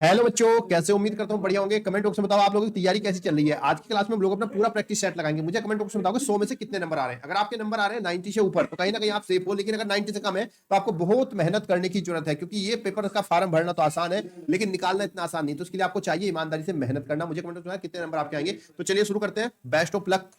Hello बच्चों, कैसे? उम्मीद करता हूँ बढ़िया होंगे। कमेंट बॉक्स में बताओ आप लोगों की तैयारी कैसी चल रही है। आज की क्लास में हम लोग अपना पूरा प्रैक्टिस सेट लगाएंगे। मुझे कमेंट बॉक्स में बताओगे 100 में से कितने नंबर आ रहे हैं। अगर आपके नंबर आ रहे हैं 90 से ऊपर तो कहीं ना कहीं आप सेफ हो, लेकिन अगर 90 से कम है तो आपको बहुत मेहनत करने की जरूरत है, क्योंकि ये पेपर का फॉर्म भरना तो आसान है लेकिन निकालना इतना आसान नहीं। तो उसके लिए आपको चाहिए ईमानदारी से मेहनत करना। मुझे कमेंट बॉक्स में कितने नंबर आपके आएंगे। तो चलिए शुरू करते हैं। Best of luck.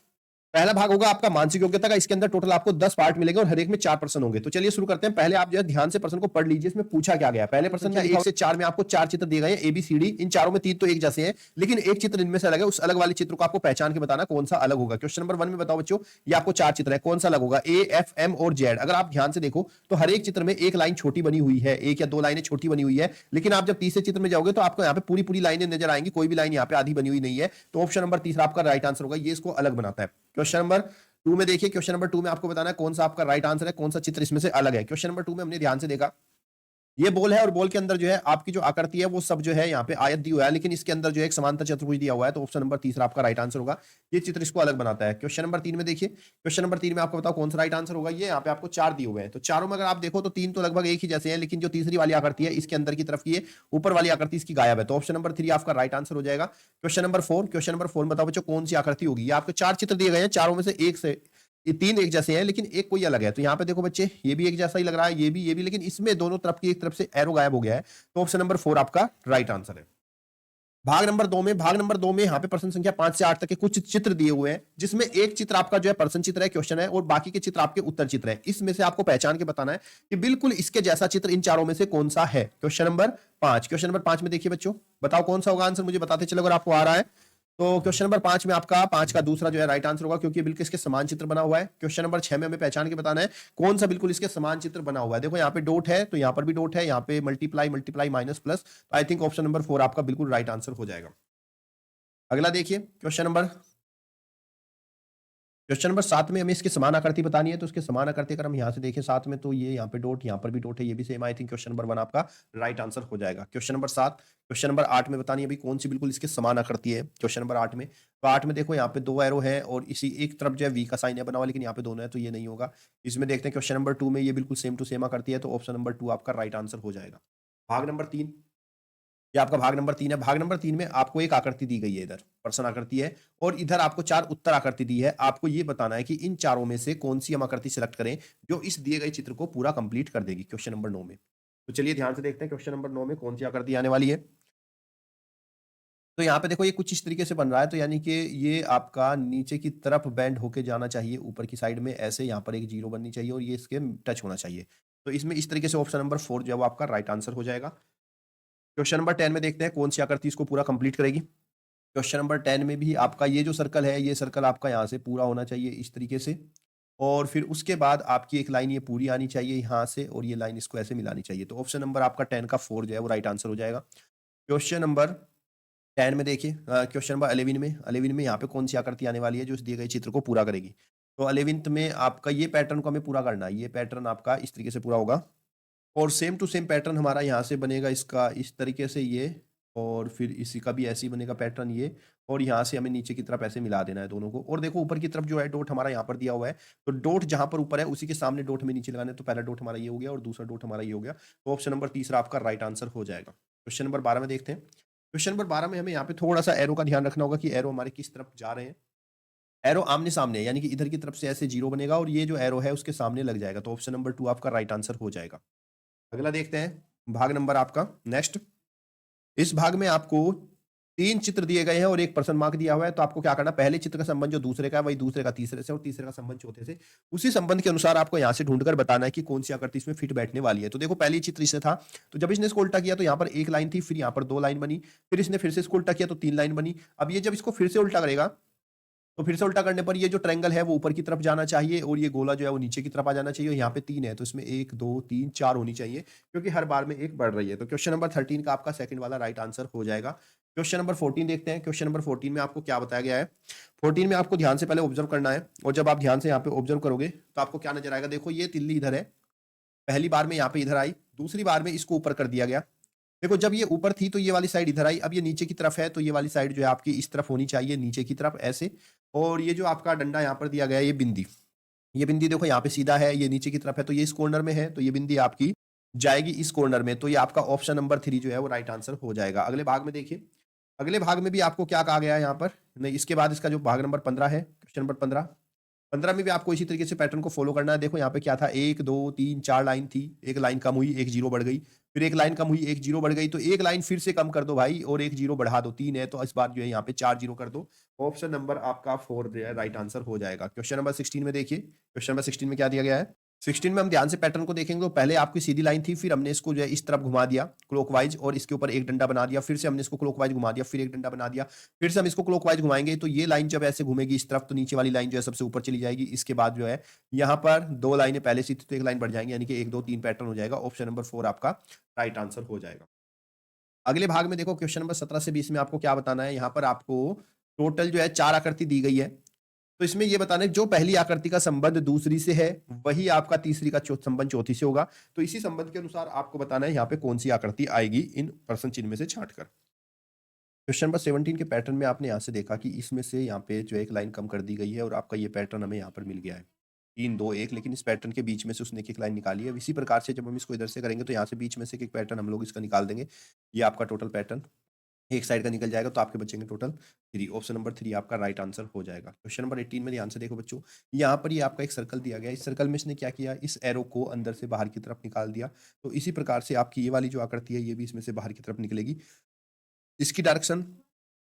पहला भाग होगा आपका मानसिक योग्यता का। इसके अंदर टोटल आपको 10 पार्ट मिलेंगे और हर एक में 4 प्रश्न होंगे। तो चलिए शुरू करते हैं। पहले आप जो है ध्यान से प्रश्न को पढ़ लीजिए। इसमें पूछा क्या गया है। पहले प्रश्न में 1 से 4 में आपको 4 चित्र दिए गए हैं, ABCD। इन चारों में 3 तो एक जैसे हैं, लेकिन एक चित्र इनमें से अलग है। उस अलग वाले चित्र को आपको पहचान के बताना कौन सा अलग होगा। क्वेश्चन नंबर 1 में बताओ बच्चों, ये आपको 4 चित्र है, कौन सा अलग होगा? A, F, M और Z। अगर आप ध्यान से देखो तो हर एक चित्र में एक लाइन छोटी बनी हुई है, एक या दो लाइनें छोटी बनी हुई है, लेकिन आप जब तीसरे चित्र में जाओगे तो आपको यहाँ पे पूरी पूरी लाइनें नजर आएंगी, कोई भी लाइन यहाँ पे आधी बनी हुई नहीं है। तो ऑप्शन नंबर तीसरा आपका राइट आंसर होगा। ये इसको अलग बनाता है। क्वेश्चन नंबर 2 में देखिए, क्वेश्चन नंबर 2 में आपको बताना है कौन सा आपका राइट आंसर है, कौन सा चित्र इसमें से अलग है। क्वेश्चन नंबर 2 में हमने ध्यान से देखा, ये बॉल है और बॉल के अंदर जो है आपकी जो आकृति है वो सब जो है यहाँ पे आयत दी हुआ है, लेकिन इसके अंदर जो है एक समांतर चतुर्भुज दिया हुआ है। तो ऑप्शन नंबर तीसरा आपका राइट आंसर होगा। ये चित्र इसको अलग बनाता है। क्वेश्चन नंबर 3 में देखिए, क्वेश्चन नंबर 3 में आपको बताओ कौन सा राइट आंसर होगा। ये यहाँ पे आपको 4 दिए हुए हैं, तो चारों में अगर आप देखो तो 3 तो लगभग एक ही जैसे हैं, लेकिन जो तीसरी वाली आकृति है इसके अंदर की तरफ की है, ऊपर वाली आकृति इसकी गायब है। तो ऑप्शन नंबर 3 आपका राइट आंसर हो जाएगा। क्वेश्चन नंबर 4, क्वेश्चन नंबर 4 बताओ बच्चों कौन सी आकृति होगी। ये आपको 4 चित्र दिए गए हैं, चारों में से एक से ये 3 एक जैसे हैं, लेकिन एक कोई अलग है। तो यहाँ पे देखो बच्चे, ये भी एक जैसा ही लग रहा है, ये भी, लेकिन इसमें दोनों तरफ की एक तरफ से एरो गायब हो गया है। तो ऑप्शन नंबर 4 आपका राइट आंसर है। भाग नंबर 2 में यहाँ पे प्रश्न संख्या 5 से 8 तक के कुछ चित्र दिए हुए हैं, जिसमें एक चित्र आपका जो है प्रश्न चित्र है, क्वेश्चन है, और बाकी के चित्र आपके उत्तर चित्र है। इसमें से आपको पहचान के बताना है कि बिल्कुल इसके जैसा चित्र इन चारों में से कौन सा है। क्वेश्चन नंबर 5, क्वेश्चन नंबर 5 में देखिए बच्चों, बताओ कौन सा होगा आंसर, मुझे बताते चलो अगर आपको आ रहा है। तो क्वेश्चन नंबर 5 में आपका 5 का दूसरा जो है राइट आंसर होगा, क्योंकि बिल्कुल इसके समान चित्र बना हुआ है। क्वेश्चन नंबर 6 में हमें पहचान के बताना है कौन सा बिल्कुल इसके समान चित्र बना हुआ है। देखो यहाँ पे डॉट है तो यहाँ पर भी डॉट है, यहाँ पे multiply multiply minus plus. I think option number 4 आपका बिल्कुल राइट आंसर हो जाएगा। अगला देखिए, क्वेश्चन नंबर 7 में हमें इसके समान आकृति बतानी है। तो उसके समान आकृति अगर हम यहाँ से देखें 7 में, तो ये यहाँ पे डॉट, यहाँ पर भी डॉट है, ये भी same. I think question number 1 आपका राइट आंसर हो जाएगा। क्वेश्चन नंबर 7, क्वेश्चन नंबर 8 में बतानी है भाई कौन सी बिल्कुल इसके समान आकृति है। क्वेश्चन नंबर 8 में, तो 8 में देखो यहाँ पे 2 एरो है और इसी एक तरफ जो है वी का साइन है बना हुआ, लेकिन यहाँ पे दोनों है तो ये नहीं होगा। इसमें देखते हैं क्वेश्चन नंबर 2 में, ये बिल्कुल सेम टू सेम आकृति है, तो ऑप्शन नंबर 2 आपका राइट आंसर हो जाएगा। भाग नंबर 3, ये आपका भाग नंबर 3 है। भाग नंबर 3 में आपको एक आकृति दी गई है, इधर प्रश्न आकृति है और इधर आपको 4 उत्तर आकृति दी है। आपको ये बताना है कि इन चारों में से कौन सी हम आकृति सिलेक्ट करें जो इस दिए गए चित्र को पूरा कंप्लीट कर देगी। क्वेश्चन नंबर 9 में, तो चलिए ध्यान से देखते हैं क्वेश्चन नंबर 9 में कौन सी आकृति आने वाली है। तो यहाँ पे देखो ये कुछ इस तरीके से बन रहा है, तो यानी कि ये आपका नीचे की तरफ बेंड होके जाना चाहिए, ऊपर की साइड में ऐसे यहाँ पर एक जीरो बननी चाहिए और ये इसके टच होना चाहिए। तो इसमें इस तरीके से ऑप्शन नंबर 4 जो है वो आपका राइट आंसर हो जाएगा। क्वेश्चन नंबर 10 में देखते हैं कौन सी आकृति इसको पूरा कंप्लीट करेगी। क्वेश्चन नंबर 10 में भी आपका ये जो सर्कल है, ये सर्कल आपका यहाँ से पूरा होना चाहिए इस तरीके से, और फिर उसके बाद आपकी एक लाइन ये पूरी आनी चाहिए यहाँ से, और ये लाइन इसको ऐसे मिलानी चाहिए। तो ऑप्शन नंबर आपका 10 का 4 जो है वो राइट आंसर हो जाएगा। क्वेश्चन नंबर 10 में देखिए, क्वेश्चन नंबर 11 में यहाँ पे कौन सी आकृति आने वाली है जो इस दिए गए चित्र को पूरा करेगी। तो 11th में आपका ये पैटर्न को हमें पूरा करना है। ये पैटर्न आपका इस तरीके से पूरा होगा और सेम टू सेम पैटर्न हमारा यहाँ से बनेगा इसका इस तरीके से ये, और फिर इसी का भी ऐसे ही बनेगा पैटर्न ये, और यहाँ से हमें नीचे की तरफ ऐसे मिला देना है दोनों को। और देखो ऊपर की तरफ जो है डॉट हमारा यहाँ पर दिया हुआ है, तो डॉट जहाँ पर ऊपर है उसी के सामने डॉट हमें नीचे लगाना है। तो पहला डॉट हमारा ये हो गया और दूसरा डॉट हमारा ये हो गया। तो ऑप्शन नंबर तीसरा आपका राइट आंसर हो जाएगा। क्वेश्चन नंबर 12 में देखते हैं। क्वेश्चन नंबर 12 में हमें यहाँ पे थोड़ा सा एरो का ध्यान रखना होगा कि एरो हमारे किस तरफ जा रहे हैं। एरो आमने सामने है, यानी कि इधर की तरफ से ऐसे जीरो बनेगा और ये जो एरो है उसके सामने लग जाएगा। तो ऑप्शन नंबर 2 आपका राइट आंसर हो जाएगा। अगला देखते हैं, भाग नंबर आपका नेक्स्ट। इस भाग में आपको 3 चित्र दिए गए हैं और एक पर्सन मार्क दिया हुआ है। तो आपको क्या करना, पहले चित्र का संबंध जो दूसरे का है वही दूसरे का तीसरे से, और तीसरे का संबंध चौथे से। उसी संबंध के अनुसार आपको यहाँ से ढूंढकर बताना है कि कौन सी आकृति इसमें फिट बैठने वाली है। तो देखो पहली चित्र इससे था, तो जब इसने इसको उल्टा किया तो यहाँ पर एक लाइन थी, फिर यहाँ पर 2 लाइन बनी, फिर इसने फिर से इसको उल्टा किया तो 3 लाइन बनी। अब ये जब इसको फिर से उल्टा करेगा तो फिर से उल्टा करने पर ये जो ट्रायंगल है वो ऊपर की तरफ जाना चाहिए और ये गोला जो है वो नीचे की तरफ आ जाना चाहिए। यहाँ पे 3 है तो इसमें 1 2 3 4 होनी चाहिए, क्योंकि हर बार में एक बढ़ रही है। तो क्वेश्चन नंबर 13 का आपका सेकंड वाला राइट आंसर हो जाएगा। क्वेश्चन नंबर 14 देखते हैं। क्वेश्चन नंबर 14 में आपको क्या बताया गया है। 14 में आपको ध्यान से पहले ऑब्जर्व करना है, और जब आप ध्यान से यहाँ पे ऑब्जर्व करोगे तो आपको क्या नजर आएगा। देखो ये तिल्ली इधर है, पहली बार में यहाँ पे इधर आई, दूसरी बार में इसको ऊपर कर दिया गया। देखो जब ये ऊपर थी तो ये वाली साइड इधर आई, अब ये नीचे की तरफ है तो ये वाली साइड जो है आपकी इस तरफ होनी चाहिए, नीचे की तरफ ऐसे। और ये जो आपका डंडा यहाँ पर दिया गया है, ये बिंदी देखो यहाँ पे सीधा है, ये नीचे की तरफ है तो ये इस कॉर्नर में है, तो ये बिंदी आपकी जाएगी इस कॉर्नर में, तो ये आपका ऑप्शन नंबर 3 जो है वो राइट आंसर हो जाएगा। अगले भाग में देखिए, अगले भाग में भी आपको क्या कहा गया है यहाँ पर, नहीं इसके बाद इसका जो भाग नंबर 15 है, क्वेश्चन नंबर 15, 15 में भी आपको इसी तरीके से पैटर्न को फॉलो करना है। देखो यहाँ पे क्या था, 1 2 3 4 लाइन थी, एक लाइन कम हुई, एक जीरो बढ़ गई, फिर एक लाइन कम हुई, एक जीरो बढ़ गई, तो एक लाइन फिर से कम कर दो भाई और एक जीरो बढ़ा दो, 3 है तो इस बार जो है यहाँ पे 4 जीरो कर दो। ऑप्शन नंबर आपका 4 जो है राइट आंसर हो जाएगा। क्वेश्चन नंबर 16 में देखिए, क्वेश्चन नंबर 16 में क्या दिया गया है, 16 में हम ध्यान से पैटर्न को देखेंगे तो पहले आपकी सीधी लाइन थी, फिर हमने इसको जो है इस तरफ घुमा दिया क्लॉकवाइज और इसके ऊपर एक डंडा बना दिया, फिर से हमने इसको क्लॉकवाइज घुमा दिया, फिर एक डंडा बना दिया, फिर से हम इसको क्लॉकवाइज घुमाएंगे, तो ये लाइन जब ऐसे घूमेगी इस तरफ तो नीचे वाली लाइन जो है सबसे ऊपर चली जाएगी। इसके बाद जो है यहाँ पर 2 लाइनें पहले से थी तो एक लाइन बढ़ जाएंगी, यानी कि 1 2 3 पैटर्न हो जाएगा। ऑप्शन नंबर 4 आपका राइट आंसर हो जाएगा। अगले भाग में देखो, क्वेश्चन नंबर 17 से 20 में आपको क्या बताना है, यहाँ पर आपको टोटल जो है 4 आकृति दी गई है, तो इसमें ये बताना है जो पहली आकृति का संबंध दूसरी से है वही आपका तीसरी का संबंध चौथी से होगा। तो इसी संबंध के अनुसार आपको बताना है यहाँ पे कौन सी आकृति आएगी इन प्रश्न चिन्ह में से छांटकर। क्वेश्चन नंबर 17 के पैटर्न में आपने यहाँ से देखा कि इसमें से यहाँ पे जो एक लाइन कम कर दी गई है और आपका ये पैटर्न हमें यहाँ पर मिल गया है 3 2 1, लेकिन इस पैटर्न के बीच में से उसने एक लाइन निकाली है। इसी प्रकार से जब हम इसको इधर से करेंगे तो यहाँ से बीच में से एक पैटर्न हम लोग इसका निकाल देंगे। ये आपका टोटल पैटर्न एक साइड का निकल जाएगा, तो आपके बचेंगे टोटल 3। ऑप्शन नंबर 3 आपका राइट आंसर हो जाएगा। क्वेश्चन नंबर 18 में ध्यान से देखो बच्चों, यहाँ पर ये आपका एक सर्कल दिया गया है, इस सर्कल में इसने क्या किया, इस एरो को अंदर से बाहर की तरफ निकाल दिया। तो इसी प्रकार से आपकी ये वाली जो आकृति है ये भी इसमें से बाहर की तरफ निकलेगी। इसकी डायरेक्शन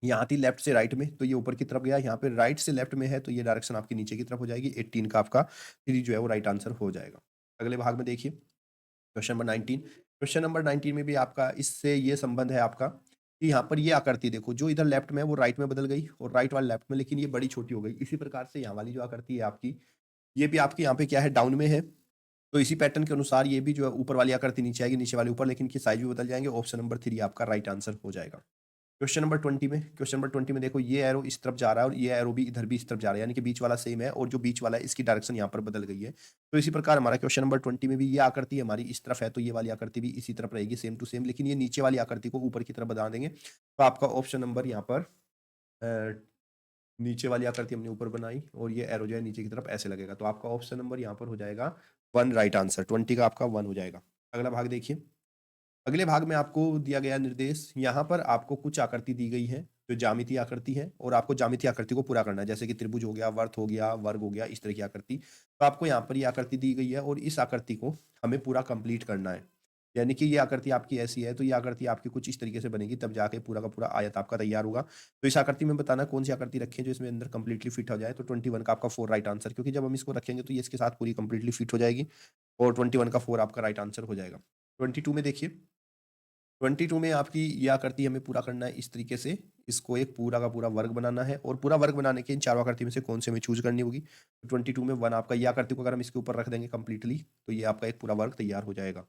यहाँ थी लेफ्ट से राइट में, तो ये ऊपर की तरफ गया, यहाँ पे राइट से लेफ्ट में है तो ये डायरेक्शन आपकी नीचे की तरफ हो जाएगी। 18 का आपका 3 जो है वो राइट आंसर हो जाएगा। अगले भाग में देखिए, क्वेश्चन नंबर 19, क्वेश्चन नंबर 19 में भी आपका इससे ये संबंध है आपका कि यहाँ पर ये आकृति देखो, जो इधर लेफ्ट में है वो राइट में बदल गई और राइट वाली लेफ्ट में, लेकिन ये बड़ी छोटी हो गई। इसी प्रकार से यहाँ वाली जो आकृति है आपकी, ये भी आपकी यहाँ पे क्या है, डाउन में है, तो इसी पैटर्न के अनुसार ये भी जो है ऊपर वाली आकृति नीचे आएगी, नीचे वाली ऊपर, लेकिन इनकी साइज भी बदल जाएंगे। ऑप्शन नंबर 3 आपका राइट आंसर हो जाएगा। क्वेश्चन नंबर 20 में, क्वेश्चन नंबर 20 में देखो, ये एरो इस तरफ जा रहा है और ये एरो भी इधर भी इस तरफ जा रहा है, यानी कि बीच वाला सेम है और जो बीच वाला है इसकी डायरेक्शन यहाँ पर बदल गई है। तो इसी प्रकार हमारा क्वेश्चन नंबर 20 में भी ये आकृति हमारी इस तरफ है, तो ये वाली आकृति भी इसी तरफ रहेगी सेम टू सेम, लेकिन ये नीचे वाली आकृति को ऊपर की तरफ बना देंगे। तो आपका ऑप्शन नंबर यहाँ पर नीचे वाली आकृति हमने ऊपर बनाई और ये एरो जो है नीचे की तरफ ऐसे लगेगा, तो आपका ऑप्शन नंबर यहाँ पर हो जाएगा 1 राइट आंसर। 20 का आपका 1 हो जाएगा। अगला भाग देखिए, अगले भाग में आपको दिया गया निर्देश, यहाँ पर आपको कुछ आकृति दी गई है जो ज्यामितीय आकृति है और आपको ज्यामितीय आकृति को पूरा करना है, जैसे कि त्रिभुज हो गया, वर्त हो गया, वर्ग हो गया, इस तरह की आकृति। तो आपको यहाँ पर ये आकृति दी गई है और इस आकृति को हमें पूरा कंप्लीट करना है, यानी कि ये आकृति आपकी ऐसी है तो ये आकृति आपकी कुछ इस तरीके से बनेगी, तब जाके पूरा का पूरा आयत आपका तैयार होगा। तो इस आकृति में बताना कौन सी आकृति रखें जो इसमें अंदर कंप्लीटली फिट हो जाए। तो 21 का आपका 4 राइट आंसर, क्योंकि जब हम इसको रखेंगे तो ये इसके साथ पूरी कंप्लीटली फिट हो जाएगी और 21 का 4 आपका राइट आंसर हो जाएगा। 22 में देखिए, 22 में आपकी ये आकृति हमें पूरा करना है इस तरीके से, इसको एक पूरा का पूरा वर्ग बनाना है और पूरा वर्ग बनाने के इन चारों आकृति में से कौन से हमें चूज करनी होगी। तो 22 में 1 आपका, ये आकृति को अगर हम इसके ऊपर रख देंगे कंप्लीटली तो ये आपका एक पूरा वर्ग तैयार हो जाएगा।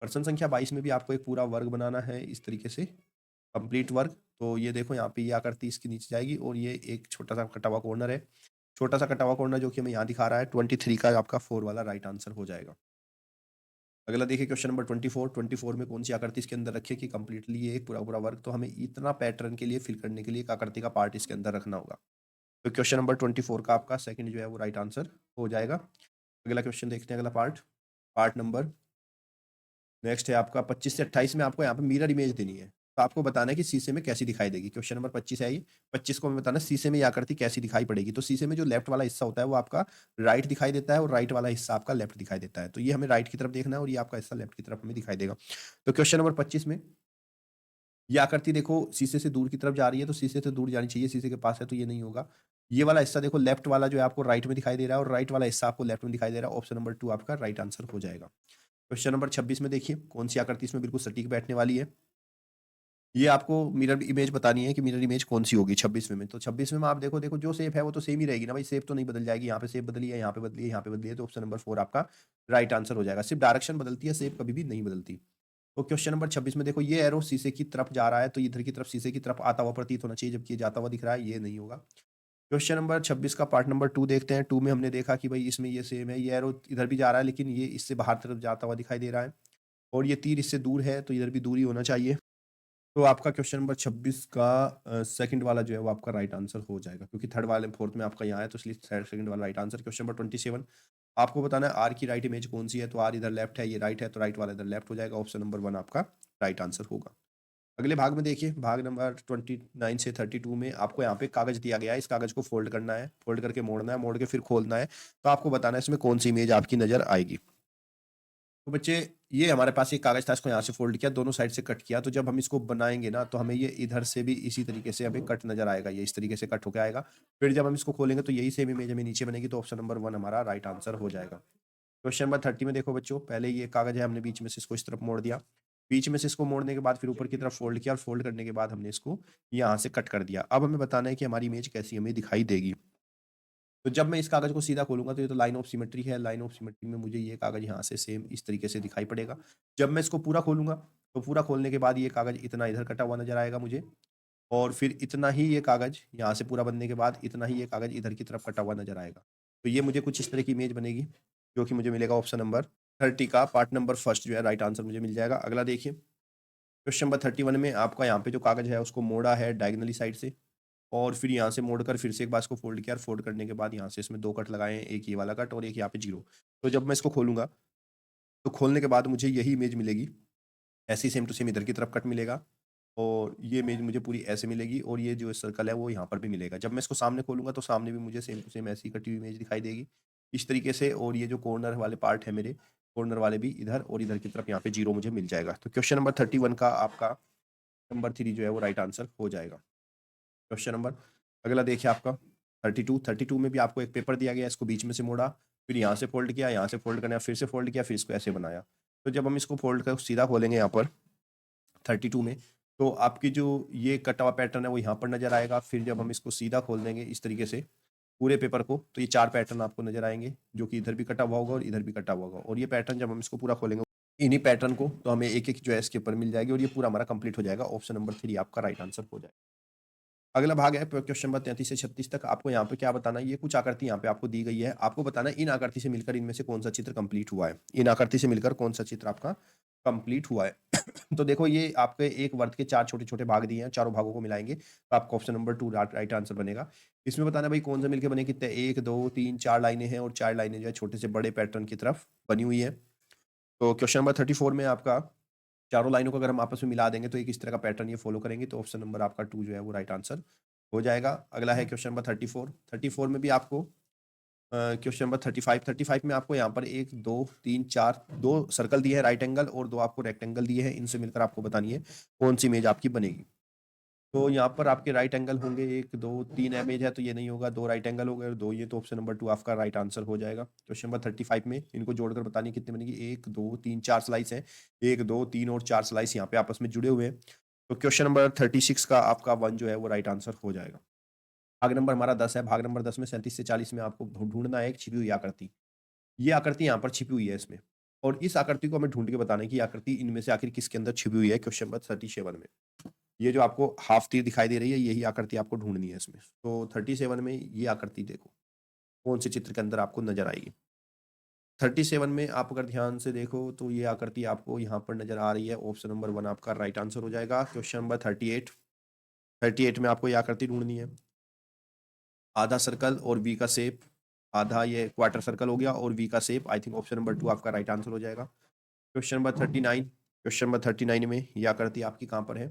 प्रश्न संख्या 22 में भी आपको एक पूरा वर्ग बनाना है इस तरीके से, कंप्लीट वर्ग। तो ये देखो यहाँ पे ये आकृति इसके नीचे जाएगी और ये एक छोटा सा कटा हुआ कॉर्नर है, छोटा सा कटा हुआ कॉर्नर जो कि हमें यहाँ दिखा रहा है। 23 का आपका 4 वाला राइट आंसर हो जाएगा। अगला देखिए क्वेश्चन नंबर 24, 24 में कौन सी आकृति इसके अंदर रखिए कि कंप्लीटली ये एक पूरा पूरा वर्ग, तो हमें इतना पैटर्न के लिए फिल करने के लिए एक आकृति का पार्ट इसके अंदर रखना होगा। तो क्वेश्चन नंबर 24 का आपका सेकंड जो है वो राइट आंसर हो जाएगा। अगला क्वेश्चन देखते हैं, अगला पार्ट, पार्ट नंबर नेक्स्ट है आपका 25 से 28 में आपको यहाँ पे मिरर इमेज देनी है, तो आपको बताना है कि शीशे में कैसी दिखाई देगी। क्वेश्चन नंबर 25 है ये, 25 को हमें बताना है शीशे में ये आकृति कैसी दिखाई पड़ेगी। तो शीशे में जो लेफ्ट वाला हिस्सा होता है वो आपका राइट दिखाई देता है और राइट वाला हिस्सा आपका लेफ्ट दिखाई देता है, तो ये हमें राइट की तरफ देखना है और ये आपका हिस्सा लेफ्ट की तरफ हमें दिखाई देगा। तो क्वेश्चन नंबर 25 में ये आकृति देखो शीशे से दूर की तरफ जा रही है, तो शीशे से दूर जानी चाहिए, शीशे के पास है तो ये नहीं होगा। ये वाला हिस्सा देखो लेफ्ट वाला जो है आपको राइट में दिखाई दे रहा है और राइट वाला हिस्सा आपको लेफ्ट में दिखाई दे रहा है। ऑप्शन नंबर 2 आपका राइट आंसर हो जाएगा। क्वेश्चन नंबर 26 में देखिए कौन सी आकृति इसमें बिल्कुल सटीक बैठने वाली है। ये आपको मिरर इमेज बतानी है कि मिरर इमेज कौन सी होगी 26वें में। तो 26वें में आप देखो देखो जो शेप है वो तो सेम ही रहेगी ना भाई, शेप तो नहीं बदल जाएगी, यहाँ पे शेप बदली है, यहाँ पे बदली है, यहाँ पे बदली है, तो ऑप्शन नंबर 4 आपका राइट आंसर हो जाएगा। सिर्फ डायरेक्शन बदलती है, शेप कभी भी नहीं बदलती। तो क्वेश्चन नंबर 26 में देखो ये एरो शीशे की तरफ जा रहा है, तो इधर की तरफ शीशे की तरफ आता हुआ प्रतीत होना चाहिए, जबकि ये जाता हुआ दिख रहा है, ये नहीं होगा। क्वेश्चन नंबर 26 का पार्ट नंबर 2 देखते हैं। 2 में हमने देखा कि भाई इसमें ये सेम है, ये एरो इधर भी जा रहा है लेकिन ये इससे बाहर तरफ जाता हुआ दिखाई दे रहा है और ये तीर इससे दूर है, तो इधर भी दूर ही होना चाहिए। तो आपका क्वेश्चन नंबर 26 का सेकंड वाला जो है वो आपका राइट आंसर हो जाएगा, क्योंकि थर्ड वाले फोर्थ में आपका यहाँ है, तो इसलिए सेकंड वाला राइट आंसर। क्वेश्चन नंबर 27, आपको बताना है आर की राइट इमेज कौन सी है, तो आर इधर लेफ्ट है, ये राइट है, तो राइट वाला इधर लेफ्ट हो जाएगा। ऑप्शन नंबर 1 आपका राइट आंसर होगा। अगले भाग में देखिए, भाग नंबर 29 से 32 में आपको यहाँ पे कागज दिया गया है। इस कागज को फोल्ड करना है, फोल्ड करके मोड़ना है, मोड़ के फिर खोलना है। तो आपको बताना है इसमें कौन सी इमेज आपकी नजर आएगी। तो बच्चे, ये हमारे पास एक कागज था, इसको यहाँ से फोल्ड किया, दोनों साइड से कट किया। तो जब हम इसको बनाएंगे ना, तो हमें ये इधर से भी इसी तरीके से हमें कट नजर आएगा, ये इस तरीके से कट होकर आएगा। फिर जब हम इसको खोलेंगे तो यही सेम इमेज हमें नीचे बनेगी। तो ऑप्शन नंबर 1 हमारा राइट आंसर हो जाएगा। क्वेश्चन नंबर 30 में देखो बच्चों, पहले ये कागज है, हमने बीच में से इसको इस तरफ मोड़ दिया। बीच में से इसको मोड़ने के बाद फिर ऊपर की तरफ फोल्ड किया, और फोल्ड करने के बाद हमने इसको यहाँ से कट कर दिया। अब हमें बताना है कि हमारी इमेज कैसी हमें दिखाई देगी। तो जब मैं इस कागज को सीधा खोलूंगा तो ये तो लाइन ऑफ सिमेट्री है, लाइन ऑफ सिमेट्री में मुझे ये कागज यहाँ से सेम इस तरीके से दिखाई पड़ेगा। जब मैं इसको पूरा खोलूंगा तो पूरा खोलने के बाद ये कागज इतना इधर कटा हुआ नजर आएगा मुझे, और फिर इतना ही ये कागज यहाँ से पूरा बनने के बाद इतना ही ये कागज इधर की तरफ कटा हुआ नजर आएगा। तो ये मुझे कुछ इस तरह की इमेज बनेगी, जो कि मुझे मिलेगा ऑप्शन नंबर 30 का पार्ट नंबर फर्स्ट जो है राइट आंसर मुझे मिल जाएगा। अगला देखिए, क्वेश्चन नंबर 31 में आपका यहाँ पे जो कागज है उसको मोड़ा है डायगनली साइड से, और फिर यहाँ से मोड़कर फिर से एक बार इसको फोल्ड किया, और फोल्ड करने के बाद यहाँ से इसमें 2 कट लगाए हैं, एक ये वाला कट और एक यहाँ पे 0। तो जब मैं इसको खोलूंगा तो खोलने के बाद मुझे यही इमेज मिलेगी, ऐसी सेम टू सेम इधर की तरफ कट मिलेगा, और ये इमेज मुझे पूरी ऐसे मिलेगी, और ये जो सर्कल है वो यहाँ पर भी मिलेगा। जब मैं इसको सामने खोलूंगा तो सामने भी मुझे सेम टू सेम ऐसी कटी हुई इमेज दिखाई देगी इस तरीके से, और ये जो कॉर्नर वाले पार्ट है मेरे, कॉर्नर वाले भी इधर और इधर की तरफ यहाँ पे 0 मुझे मिल जाएगा। तो क्वेश्चन नंबर 31 का आपका नंबर 3 जो है वो राइट आंसर हो जाएगा। क्वेश्चन नंबर अगला देखिए आपका 32 में भी आपको एक पेपर दिया गया, इसको बीच में से मोड़ा, फिर यहाँ से फोल्ड किया, यहाँ से फोल्ड करना, फिर से फोल्ड किया, फिर इसको ऐसे बनाया। तो जब हम इसको फोल्ड कर सीधा खोलेंगे यहाँ पर 32 में, तो आपकी जो ये कटा हुआ पैटर्न है वो यहाँ पर नजर आएगा। फिर जब हम इसको सीधा खोल देंगे इस तरीके से पूरे पेपर को, तो ये 4 पैटर्न आपको नजर आएंगे, जो कि इधर भी कटा हुआ होगा और इधर भी कटा हुआ होगा। और ये पैटर्न जब हम इसको पूरा खोलेंगे इन्हीं पैटर्न को, तो हमें एक एक जो है इसके ऊपर मिल जाएगी, और ये पूरा हमारा कंप्लीट हो जाएगा। ऑप्शन नंबर 3 आपका राइट आंसर हो जाएगा। अगला भाग है क्वेश्चन नंबर 33 से 36 तक। आपको यहाँ पे क्या बताना है, ये कुछ आकृति यहाँ पे आपको दी गई है, आपको बताना है इन आकृति से मिलकर इनमें से कौन सा चित्र कंप्लीट हुआ है। इन आकृति से मिलकर कौन सा चित्र आपका कंप्लीट हुआ है। तो देखो, ये आपके एक वर्त के 4 छोटे छोटे भाग दिए हैं, चारों भागों को मिलाएंगे तो आपका ऑप्शन नंबर 2 राइट आंसर बनेगा। इसमें बताना भाई कौन सा मिलकर बने, कितने 1 2 3 4 लाइनें हैं, और 4 लाइनें जो है छोटे से बड़े पैटर्न की तरफ बनी हुई है। तो क्वेश्चन नंबर 34 में आपका चारों लाइनों को अगर हम आपस में मिला देंगे तो एक इस तरह का पैटर्न ये फॉलो करेंगे। तो ऑप्शन नंबर आपका 2 जो है वो राइट आंसर हो जाएगा। अगला है क्वेश्चन नंबर 34 में भी आपको क्वेश्चन नंबर 35 में आपको यहाँ पर 1 2 3 4 2 सर्कल दिए हैं राइट एंगल, और 2 आपको रेक्टेंगल दिए हैं। इनसे मिलकर आपको बतानी है कौन सी इमेज आपकी बनेगी। तो यहाँ पर आपके राइट एंगल होंगे 1 2 3 इमेज है तो ये नहीं होगा, 2 राइट एंगल हो गए और 2 ये, तो ऑप्शन नंबर 2 आपका राइट आंसर हो जाएगा। क्वेश्चन नंबर 35 में इनको जोड़कर बतानी कितनी बनेगी, 1 2 3 4 स्लाइस है, 1 2 3 और 4 स्लाइस यहाँ पे आपस में जुड़े हुए हैं। तो क्वेश्चन नंबर 36 का आपका 1 जो है वो राइट आंसर हो जाएगा। भाग नंबर हमारा 10 है। भाग नंबर 10 में 37 से 40 में आपको ढूंढना है एक छिपी हुई आकृति। ये आकृति यहाँ पर छिपी हुई है इसमें, और इस आकृति को हमें ढूंढ के बताना है कि आकृति इनमें से आखिर किसके अंदर छिपी हुई है। क्वेश्चन नंबर 37 में ये जो आपको हाफ तीर दिखाई दे रही है, यही आकृति आपको ढूंढनी है इसमें। तो 37 में ये आकृति देखो कौन से चित्र के अंदर आपको नजर आएगी। 37 में आप अगर ध्यान से देखो तो ये आकृति आपको यहाँ पर नजर आ रही है। ऑप्शन नंबर 1 आपका राइट आंसर हो जाएगा। क्वेश्चन नंबर 38 में आपको ये आकृति ढूंढनी है। आधा सर्कल और वी का शेप, आधा ये क्वार्टर सर्कल हो गया और वी का shape. I think option number 2 आपका राइट आंसर हो जाएगा। क्वेश्चन नंबर 39 में ये आकृति आपकी कहाँ पर है,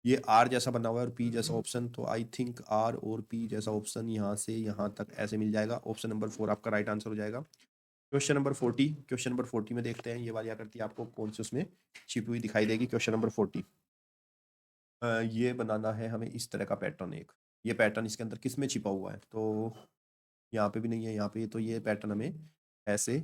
ये आर जैसा बना हुआ है और पी जैसा ऑप्शन। तो आई थिंक आर और पी जैसा ऑप्शन यहाँ से यहाँ तक ऐसे मिल जाएगा। ऑप्शन नंबर 4 आपका राइट आंसर हो जाएगा। क्वेश्चन नंबर 40 में देखते हैं ये वाली आकृति आपको कौन से उसमें छिपी हुई दिखाई देगी। क्वेश्चन नंबर 40 ये बनाना है हमें इस तरह का पैटर्न एक, ये पैटर्न इसके अंदर किस में छिपा हुआ है, तो यहाँ पे भी नहीं है, यहाँ पे तो ये पैटर्न हमें ऐसे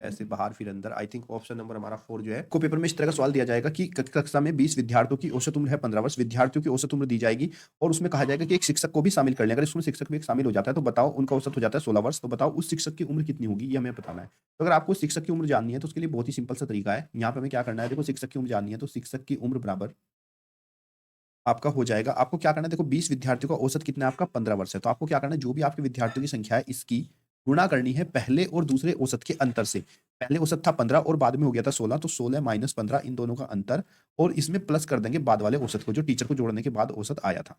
ऐसे बाहर फिर अंदर। आई थिंक ऑप्शन नंबर हमारा 4 जो है। को पेपर में इस तरह का सवाल दिया जाएगा कि कक्षा में 20 विद्यार्थियों की औसत उम्र है 15 वर्ष, विद्यार्थियों की औसत उम्र दी जाएगी और उसमें कहा जाएगा कि एक शिक्षक को भी शामिल कर लें। अगर इसमें शिक्षक भी एक शामिल हो जाता है तो बताओ उनका औसत हो जाता है 16 वर्ष। तो बताओ उस शिक्षक की उम्र कितनी होगी, ये हमें बताना है। तो अगर आपको शिक्षक की उम्र जाननी है तो उसके लिए बहुत ही सिंपल सा तरीका है। यहाँ पे हमें क्या करना है, देखो शिक्षक की उम्र जाननी है तो शिक्षक की उम्र बराबर आपका हो जाएगा। आपको क्या करना है, देखो 20 विद्यार्थियों का औसत कितना है आपका 15 वर्ष है। तो आपको क्या करना है, जो भी आपके विद्यार्थियों की संख्या है इसकी गुणा करनी है पहले और दूसरे औसत के अंतर से। पहले औसत था 15 और बाद में हो गया था 16, तो 16 माइनस 15 इन दोनों का अंतर, और इसमें प्लस कर देंगे बाद वाले औसत को जो टीचर को जोड़ने के बाद औसत आया था।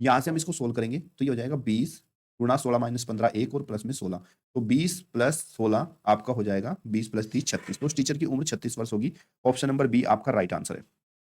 यहां से हम इसको सोल्व करेंगे तो ये हो जाएगा 20 गुणा 16 माइनस 15 1 और प्लस में 16, तो 20 प्लस 16 आपका हो जाएगा 20 प्लस 30 36। तो उस टीचर की उम्र 36 वर्ष होगी। ऑप्शन नंबर बी आपका राइट आंसर है।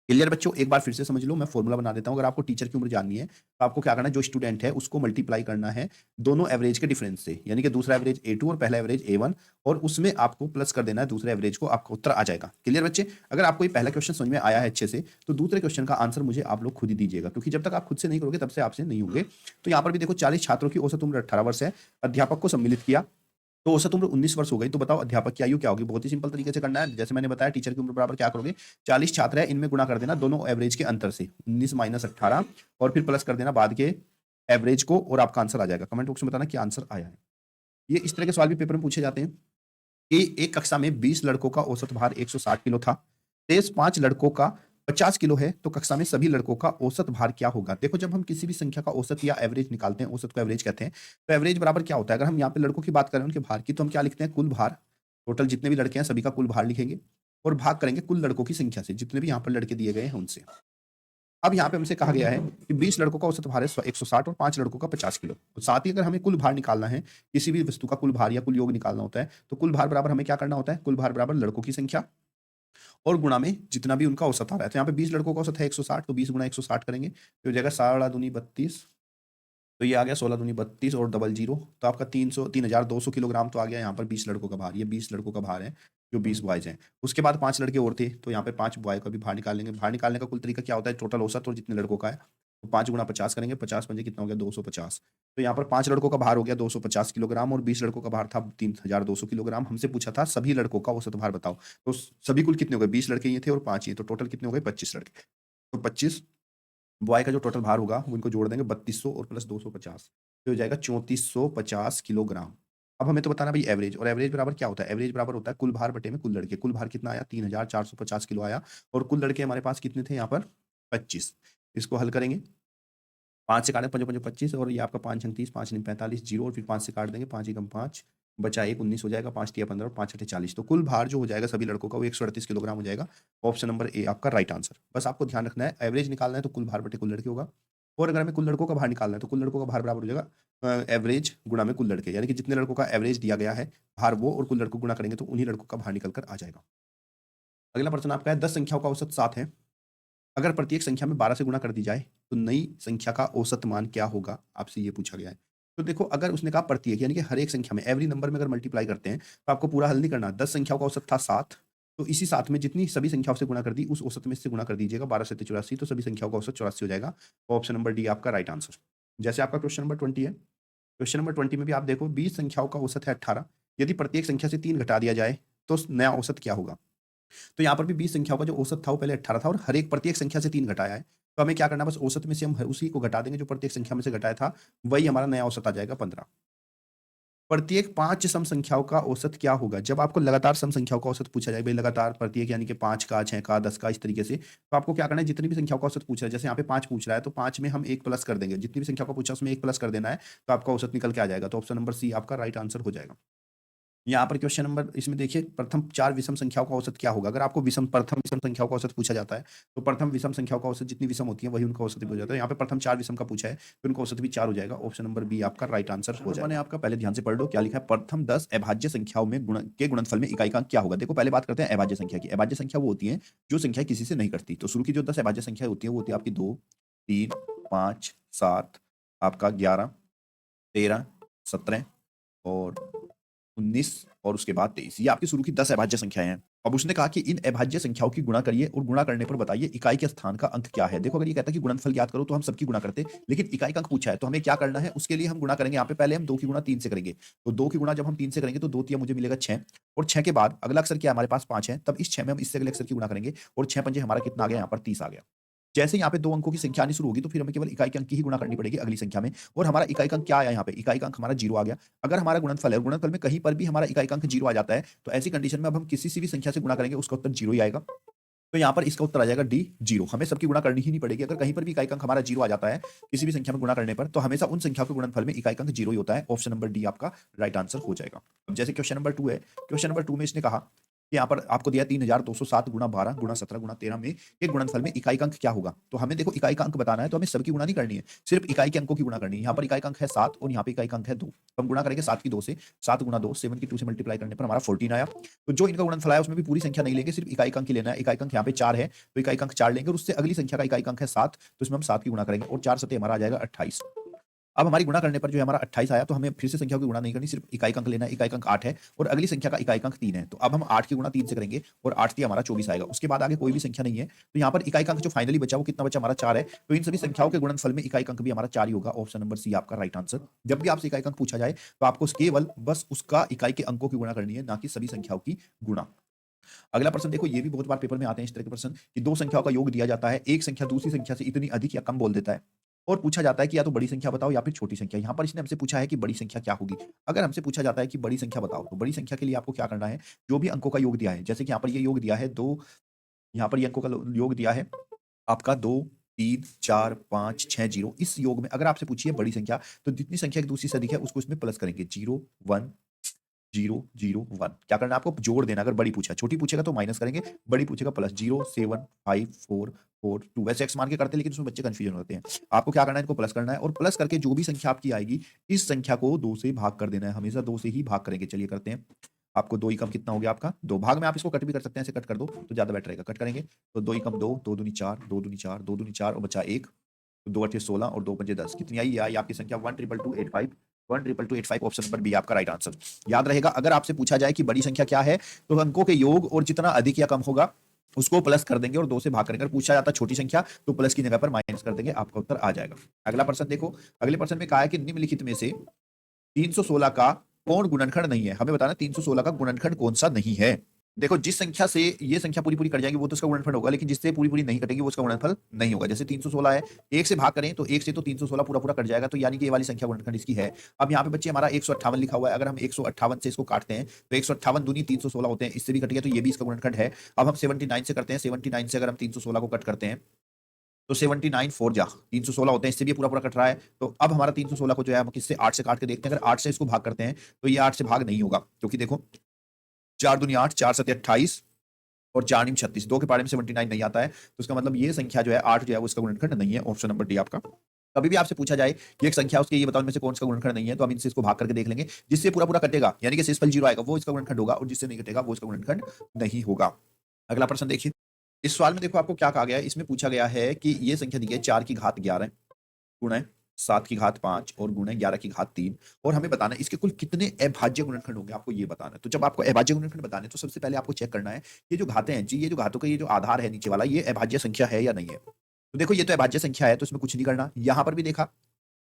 क्लियर बच्चों, एक बार फिर से समझ लो, मैं फॉर्मूला बना देता हूं। अगर आपको टीचर की उम्र जाननी है तो आपको क्या करना है, जो स्टूडेंट है उसको मल्टीप्लाई करना है दोनों एवरेज के डिफरेंस से, यानी कि दूसरा एवरेज A2 और पहला एवरेज A1, और उसमें आपको प्लस कर देना है दूसरे एवरेज को, आपका उत्तर आ जाएगा। क्लियर बच्चे, अगर आपको ये पहला क्वेश्चन समझ में आया है अच्छे से, तो दूसरे क्वेश्चन का आंसर मुझे आप लोग खुद ही दीजिएगा, क्योंकि जब तक आप खुद से नहीं करोगे तब से आपसे नहीं होंगे। तो यहाँ पर भी देखो 40 छात्रों की औसत उम्र 18 वर्ष है, अध्यापक को सम्मिलित किया तो औसत उम्र 19 वर्ष हो गई। तो बताओ अध्यापक की आयु क्या होगी। बहुत ही सिंपल तरीके से करना है, जैसे मैंने बताया टीचर की उम्र बराबर क्या करोगे, 40 छात्र है इनमें गुणा कर देना दोनों एवरेज के अंतर से, 19 माइनस 18, और फिर प्लस कर देना बाद के एवरेज को, और आपका आंसर आ जाएगा। कमेंट बॉक्स में बताना क्या आंसर आया है। ये इस तरह के सवाल भी पेपर में पूछे जाते हैं कि एक कक्षा में 20 लड़कों का औसत भार 160 किलो था, तेज 5 लड़कों का 50 किलो है, तो कक्षा में सभी लड़कों का औसत भार क्या होगा। देखो जब हम किसी भी संख्या का औसत या एवरेज निकालते हैं, औसत को एवरेज कहते हैं, तो एवरेज बराबर क्या होता है, अगर हम यहाँ पे लड़कों की बात करें उनके भार की, तो हम क्या लिखते हैं, कुल भार, टोटल जितने भी लड़के हैं सभी का कुल भार लिखेंगे, और भाग करेंगे कुल लड़कों की संख्या से, जितने भी यहाँ पर लड़के दिए गए हैं उनसे। अब यहाँ पे हमसे कहा गया है कि 20 लड़कों का औसत भार है 160 और 5 लड़कों का 50 किलो। तो साथ ही अगर हमें कुल भार निकालना है, किसी भी वस्तु का कुल भार या कुल योग निकालना होता है, तो कुल भार बराबर हमें क्या करना होता है, कुल भार बराबर लड़कों की संख्या और गुणा में जितना भी उनका औसत आ रहा है। तो यहाँ पे 20 लड़कों का औसत है 160, तो 20 गुणा 160 करेंगे तो हो जाएगा 16 दूनी 32, तो ये आ गया 16 दूनी 32 और डबल जीरो, तो आपका 3200 किलोग्राम तो आ गया यहाँ पर 20 लड़कों का भार। ये 20 लड़कों का भार है जो 20 बॉयज हैं। उसके बाद 5 लड़के और थे, तो यहाँ पे 5 बॉय का भी भार निकाल लेंगे। भार निकालने का कुल तरीका क्या होता है, टोटल औसत और जितने लड़कों का है, तो 5 गुणा 50 करेंगे, 50 पंजे कितना हो गया 250। तो यहाँ पर 5 लड़कों का भार हो गया 250 किलोग्राम और 20 लड़कों का भार था 3200 किलोग्राम। हमसे पूछा था सभी लड़कों का औसत भार बताओ, तो सभी कुल कितने हो गए, 20 लड़के ये थे और 5 ये, तो टोटल कितने हो गए 25 लड़के। तो 25 बॉय का जो टोटल भार होगा वो इनको जोड़ देंगे 3200 और प्लस 250, तो हो जाएगा 3450 किलोग्राम। अब हमें तो बताना भाई एवरेज, और एवरेज बराबर क्या होता है, एवरेज बराबर होता है कुल भार बटे में कुल लड़के। कुल भार कितना आया 3450 किलो आया, और कुल लड़के हमारे पास कितने थे यहाँ पर 25। इसको हल करेंगे, 5 से काटें, 5 5 25, और ये आपका 5 छंग 30, 5 9 45 जीरो, और फिर 5 से काट देंगे, 5 एकम 5 बचा 1 19 हो जाएगा, 5 तिया 15 और 5 छठे 40। तो कुल भार जो हो जाएगा सभी लड़कों का वो 138 किलोग्राम हो जाएगा। ऑप्शन नंबर ए आपका राइट आंसर। बस आपको ध्यान रखना है एवरेज निकालना है तो कुल भार बटे कुल लड़के होगा, और अगर हमें कुल लड़कों का भार निकालना है तो कुल लड़कों का भार बराबर हो जाएगा एवरेज गुणा में कुल लड़के, यानी कि जितने लड़कों का एवरेज दिया गया है भार वो, और कुल लड़कों गुणा करेंगे तो उन्हीं लड़कों का भार निकल कर आ जाएगा। अगला प्रश्न आपका है 10 संख्याओं का औसत 7 है, अगर प्रत्येक संख्या में 12 से गुणा कर दी जाए तो नई संख्या का औसत मान क्या होगा, आपसे ये पूछा गया है। तो देखो अगर उसने कहा प्रत्येक यानी कि हर एक संख्या में, एवरी नंबर में अगर मल्टीप्लाई करते हैं तो आपको पूरा हल नहीं करना। 10 संख्याओं का औसत था 7, तो इसी 7 में जितनी सभी संख्याओं से गुणा कर दी उस औसत में से गुणा कर दीजिएगा, 12 से 84, तो सभी संख्याओं का औसत 84 हो जाएगा। ऑप्शन नंबर डी आपका राइट आंसर। जैसे आपका क्वेश्चन नंबर 20 है, क्वेश्चन नंबर 20 में भी आप देखो 20 संख्याओं का औसत है 18, यदि प्रत्येक संख्या से 3 घटा दिया जाए तो नया औसत क्या होगा। तो यहाँ पर भी 20 संख्याओं का जो औसत था वो पहले 18 था, और हर एक प्रत्येक संख्या से 3 घटाया है, तो हमें क्या करना है, बस औसत में से हम उसी को घटा देंगे जो प्रत्येक संख्या में से घटाया था, वही हमारा नया औसत आ जाएगा 15। प्रत्येक 5 सम संख्याओं का औसत क्या होगा। जब आपको लगातार सम संख्याओं का औसत पूछा जाए, भाई लगातार प्रत्येक यानी कि 5 का, 6 का, 10 का, इस तरीके से, तो आपको क्या करना है, जितनी भी संख्याओं का औसत पूछ रहा है, जैसे यहाँ पे 5 पूछ रहा है तो 5 में हम 1 प्लस कर देंगे, जितनी भी संख्या का पूछा उसमें 1 प्लस कर देना है, तो आपका औसत निकल के आ जाएगा। तो ऑप्शन नंबर सी आपका राइट आंसर हो जाएगा। यहाँ पर क्वेश्चन नंबर इसमें देखिए प्रथम 4 विषम संख्याओं का औसत क्या होगा। अगर आपको प्रथम विषम संख्याओं का औसत पूछा जाता है तो प्रथम विषम संख्याओं का औसत जितनी विषम होती है वही उनका औसत भी हो जाता है। यहाँ पे प्रथम 4 विषम का पूछा है तो उनका औसत भी 4 हो जाएगा। ऑप्शन नंबर बी आपका राइट आंसर हो जाएगा। मैंने आपका पहले ध्यान से पढ़ लो क्या लिखा है, प्रथम 10 अभाज्य संख्याओं में गुणनफल में इकाई का अंक क्या होगा। देखो पहले बात करते हैं अभाज्य संख्या की। अभाज्य संख्या वो होती है जो संख्या किसी से नहीं कटती। तो शुरू की जो 10 अभाज्य संख्या होती है वो होती है आपकी 2 3 5 7 आपका 11 13 17 और 19 और उसके बाद 23, ये आपकी शुरू की 10 अभाज्य संख्याएं हैं। अब उसने कहा कि इन अभाज्य संख्याओं की गुणा करिए और गुणा करने पर बताइए इकाई के स्थान का अंक क्या है। देखो अगर ये कहता है कि गुणनफल ज्ञात करो तो हम सबकी गुणा करते, लेकिन इकाई का अंक पूछा है तो हमें क्या करना है, उसके लिए हम गुणा करेंगे। यहाँ पे पहले हम 2 की गुणा 3 से करेंगे, तो 2 की गुणा जब हम 3 से करेंगे तो 2 तिया मुझे मिलेगा 6, और 6 के बाद अगला अक्षर क्या है हमारे पास 5 है, तब इस 6 में हम इससे अगले अक्षर की गुणा करेंगे, और 6 पंजे हमारा कितना आ गया यहाँ पर 30 आ गया। जैसे यहाँ पे 2 अंकों की संख्या आनी शुरू होगी तो फिर हमें केवल इकाई के अंक की ही गुणा करनी पड़ेगी अगली संख्या में, और हमारा इकाई का अंक क्या आया यहाँ पे, इकाई का अंक हमारा 0 आ गया। अगर हमारा गुणनफल है, गुणनफल में कहीं पर भी हमारा इकाई का अंक 0 आ जाता है तो ऐसी कंडीशन में अब हम किसी भी संख्या से गुणा करेंगे उसका उत्तर 0 ही आएगा। तो यहाँ पर इसका उत्तर आ जाएगा डी 0। हमें सबकी गुणा करनी ही नहीं पड़ेगी। अगर कहीं पर भी इकाई का अंक हमारा 0 आ जाता है किसी भी संख्या में गुणा करने पर, तो हमेशा उन संख्या के गुणनफल में इकाई का अंक 0 ही होता है। ऑप्शन नंबर डी आपका राइट आंसर हो जाएगा। अब जैसे क्वेश्चन नंबर 2 है, क्वेश्चन नंबर 2 में इसने कहा कि यहाँ पर आपको दिया 3207 गुणा 12 गुणा 17 गुणा 13 में एक गुणनफल में इकाई का अंक क्या होगा। तो हमें देखो इकाई का अंक बताना है, तो हमें सबकी गुणा नहीं करनी है, सिर्फ इकाई के अंकों की गुणा करनी है। यहाँ पर इकाई का अंक है 7 और यहाँ पे इकाई का अंक है 2। तो हम गुणा करेंगे 7 की 2 से, 7 गुणा 2, 7 की 2 से मल्टीप्लाई करने पर हमारा 14 आया। तो जो इनका गुणनफल आया उसमें भी पूरी संख्या नहीं लेंगे, सिर्फ इकाई का अंक ही लेना है। इकाई का अंक यहाँ पे 4 है, तो इकाई का अंक 4 लेंगे और उससे अगली संख्या का इकाई का अंक है 7, तो इसमें हम 7 की गुणा करेंगे और 4 सते हमारा आ जाएगा 28। अब हमारी गुणा करने पर जो है हमारा 28 आया, तो हमें फिर से संख्याओं की गुणा नहीं करनी, सिर्फ इकाई का अंक लेना है। इकाई का अंक 8 है और अगली संख्या का इकाई का अंक 3 है। तो अब हम 8 की गुणा 3 से करेंगे और 8 से हमारा 24 आएगा। उसके बाद आगे कोई भी संख्या नहीं है, तो यहाँ पर इकाई का अंक जो फाइनली बचा वो कितना बचा, हमारा 4 है। तो इन सभी संख्याओं के गुणनफल में इकाई का अंक भी हमारा 4 ही होगा। ऑप्शन नंबर सी आपका राइट आंसर। जब भी आपसे इकाई का अंक पूछा जाए तो आपको केवल बस उसका इकाई के अंकों की गुणा करनी है, ना कि सभी संख्याओं की गुणा। अगला प्रश्न देखो, ये भी बहुत बार पेपर में आते हैं इस तरह के प्रश्न कि दो संख्याओं का योग दिया जाता है, एक संख्या दूसरी संख्या से इतनी अधिक या कम बोल देता है और पूछा जाता है कि या तो बड़ी संख्या बताओ या फिर छोटी संख्या। यहाँ पर इसने हमसे पूछा है कि बड़ी संख्या क्या होगी। अगर हमसे पूछा जाता है कि बड़ी संख्या बताओ, तो बड़ी संख्या के लिए आपको क्या करना है, जो भी अंकों का योग दिया है, जैसे कि यहाँ पर ये योग दिया है 2, यहाँ पर ये अंकों का योग दिया है आपका 2, 3, 4, 5, 6, 0। इस योग में अगर आपसे पूछिए बड़ी संख्या, तो जितनी संख्या एक दूसरी से अधिक है उसको इसमें प्लस करेंगे, 0, 1, 0, 0, 1। क्या करना है आपको, जोड़ देना। अगर बड़ी पूछा, छोटी पूछेगा तो माइनस करेंगे, बड़ी पूछेगा प्लस। 0, 7, 5, 4, 4, 2। वैसे एक्स मान के करते हैं लेकिन उसमें बच्चे कंफ्यूजन होते हैं। आपको क्या करना है, इनको प्लस करना है और प्लस करके जो भी संख्या आपकी आएगी इस संख्या को 2 से भाग कर देना है। हमेशा 2 से ही भाग करेंगे। चलिए करते हैं। आपको 2 ही कम कितना हो गया आपका, 2 भाग में आप इसको कट भी कर सकते हैं, ऐसे कट कर दो तो ज्यादा बेटर रहेगा। कट करेंगे तो 2 ही कम 2, 2 दूनी 4, 2 दूनी 4, 2 दूनी 4 और बचा 1, तो 2 अठे 16 और 2 पंजे 10। कितनी आई, ये आई आपकी संख्या 12285। 12285 ऑप्शन नंबर बी आपका राइट आंसर। याद रहेगा, अगर आपसे पूछा जाए कि बड़ी संख्या क्या है, तो अंकों के योग और जितना अधिक या कम होगा उसको प्लस कर देंगे और 2 से भाग करेंगे। अगर पूछा जाता छोटी संख्या तो प्लस की जगह पर माइनस कर देंगे, आपका उत्तर आ जाएगा। अगला प्रश्न देखो, अगले प्रश्न में कहा है कि निम्नलिखित में से 316 का कौन गुणनखंड नहीं है। हमें बताना 316 का गुणनखंड कौन सा नहीं है। देखो, जिस संख्या से ये संख्या पूरी पूरी कट जाएगी वो तो उसका गुणनफल होगा, लेकिन जिससे पूरी पूरी नहीं कटेगी वो उसका गुणनफल नहीं होगा। जैसे 316 है, 1 से भाग करें तो 1 से तो 316 पूरा पूरा कट जाएगा, तो यानी कि ये वाली संख्या गुणनखंड इसकी है। अब यहाँ पे बच्चे हमारा 158 लिखा हुआ है, अगर हम 158 से इसको काटते हैं तो 158 दूनी 316 होते हैं, इससे भी कट गया तो ये भी इसका गुणनखंड है। अब हम 79 से करते हैं, 79 से अगर हम 316 को कट करते हैं तो 79 4 जा 316 होते हैं, इससे भी पूरा पूरा कट रहा है। तो अब हमारा 316 को जो है हम किससे, 8 से काट के देखते हैं। अगर 8 से इसको भाग करते हैं तो ये 8 से भाग नहीं होगा, क्योंकि देखो 4 दूनी 8, 4 सत्ते 28 और 4 नीम 36, 2 के पारे में 79 नहीं आता है, तो इसका मतलब ये संख्या जो है 8 जो है वो इसका गुणनखंड नहीं है। ऑप्शन नंबर डी आपका। कभी भी आपसे पूछा जाए कि एक संख्या उसके ये बताओ इनमें से कौन सा गुणनखंड नहीं है, तो हम इनसे इसको भाग करके देख लेंगे। जिससे पूरा पूरा कटेगा यानी कि शेषफल 0 आएगा वो इसका गुणनखंड होगा, और जिससे नहीं कटेगा वो इसका गुणनखंड नहीं होगा। अगला प्रश्न देखिए, इस सवाल में देखो आपको क्या कहा गया है। इसमें पूछा गया है कि ये संख्या दी है 4 की घात 11 गुणा 7 की घात 5 और गुणा 11 की घात 3, और हमें बताना है इसके कुल कितने अभाज्य गुणनखंड होंगे, आपको ये बताना है। तो जब आपको अभाज्य गुणनखंड बताने तो सबसे पहले आपको चेक करना है ये जो घातें हैं जी, ये जो घातों का ये जो आधार है नीचे वाला, ये अभाज्य संख्या है या नहीं है। तो देखो ये तो अभाज्य संख्या है, तो इसमें कुछ नहीं करना। यहां पर भी देखा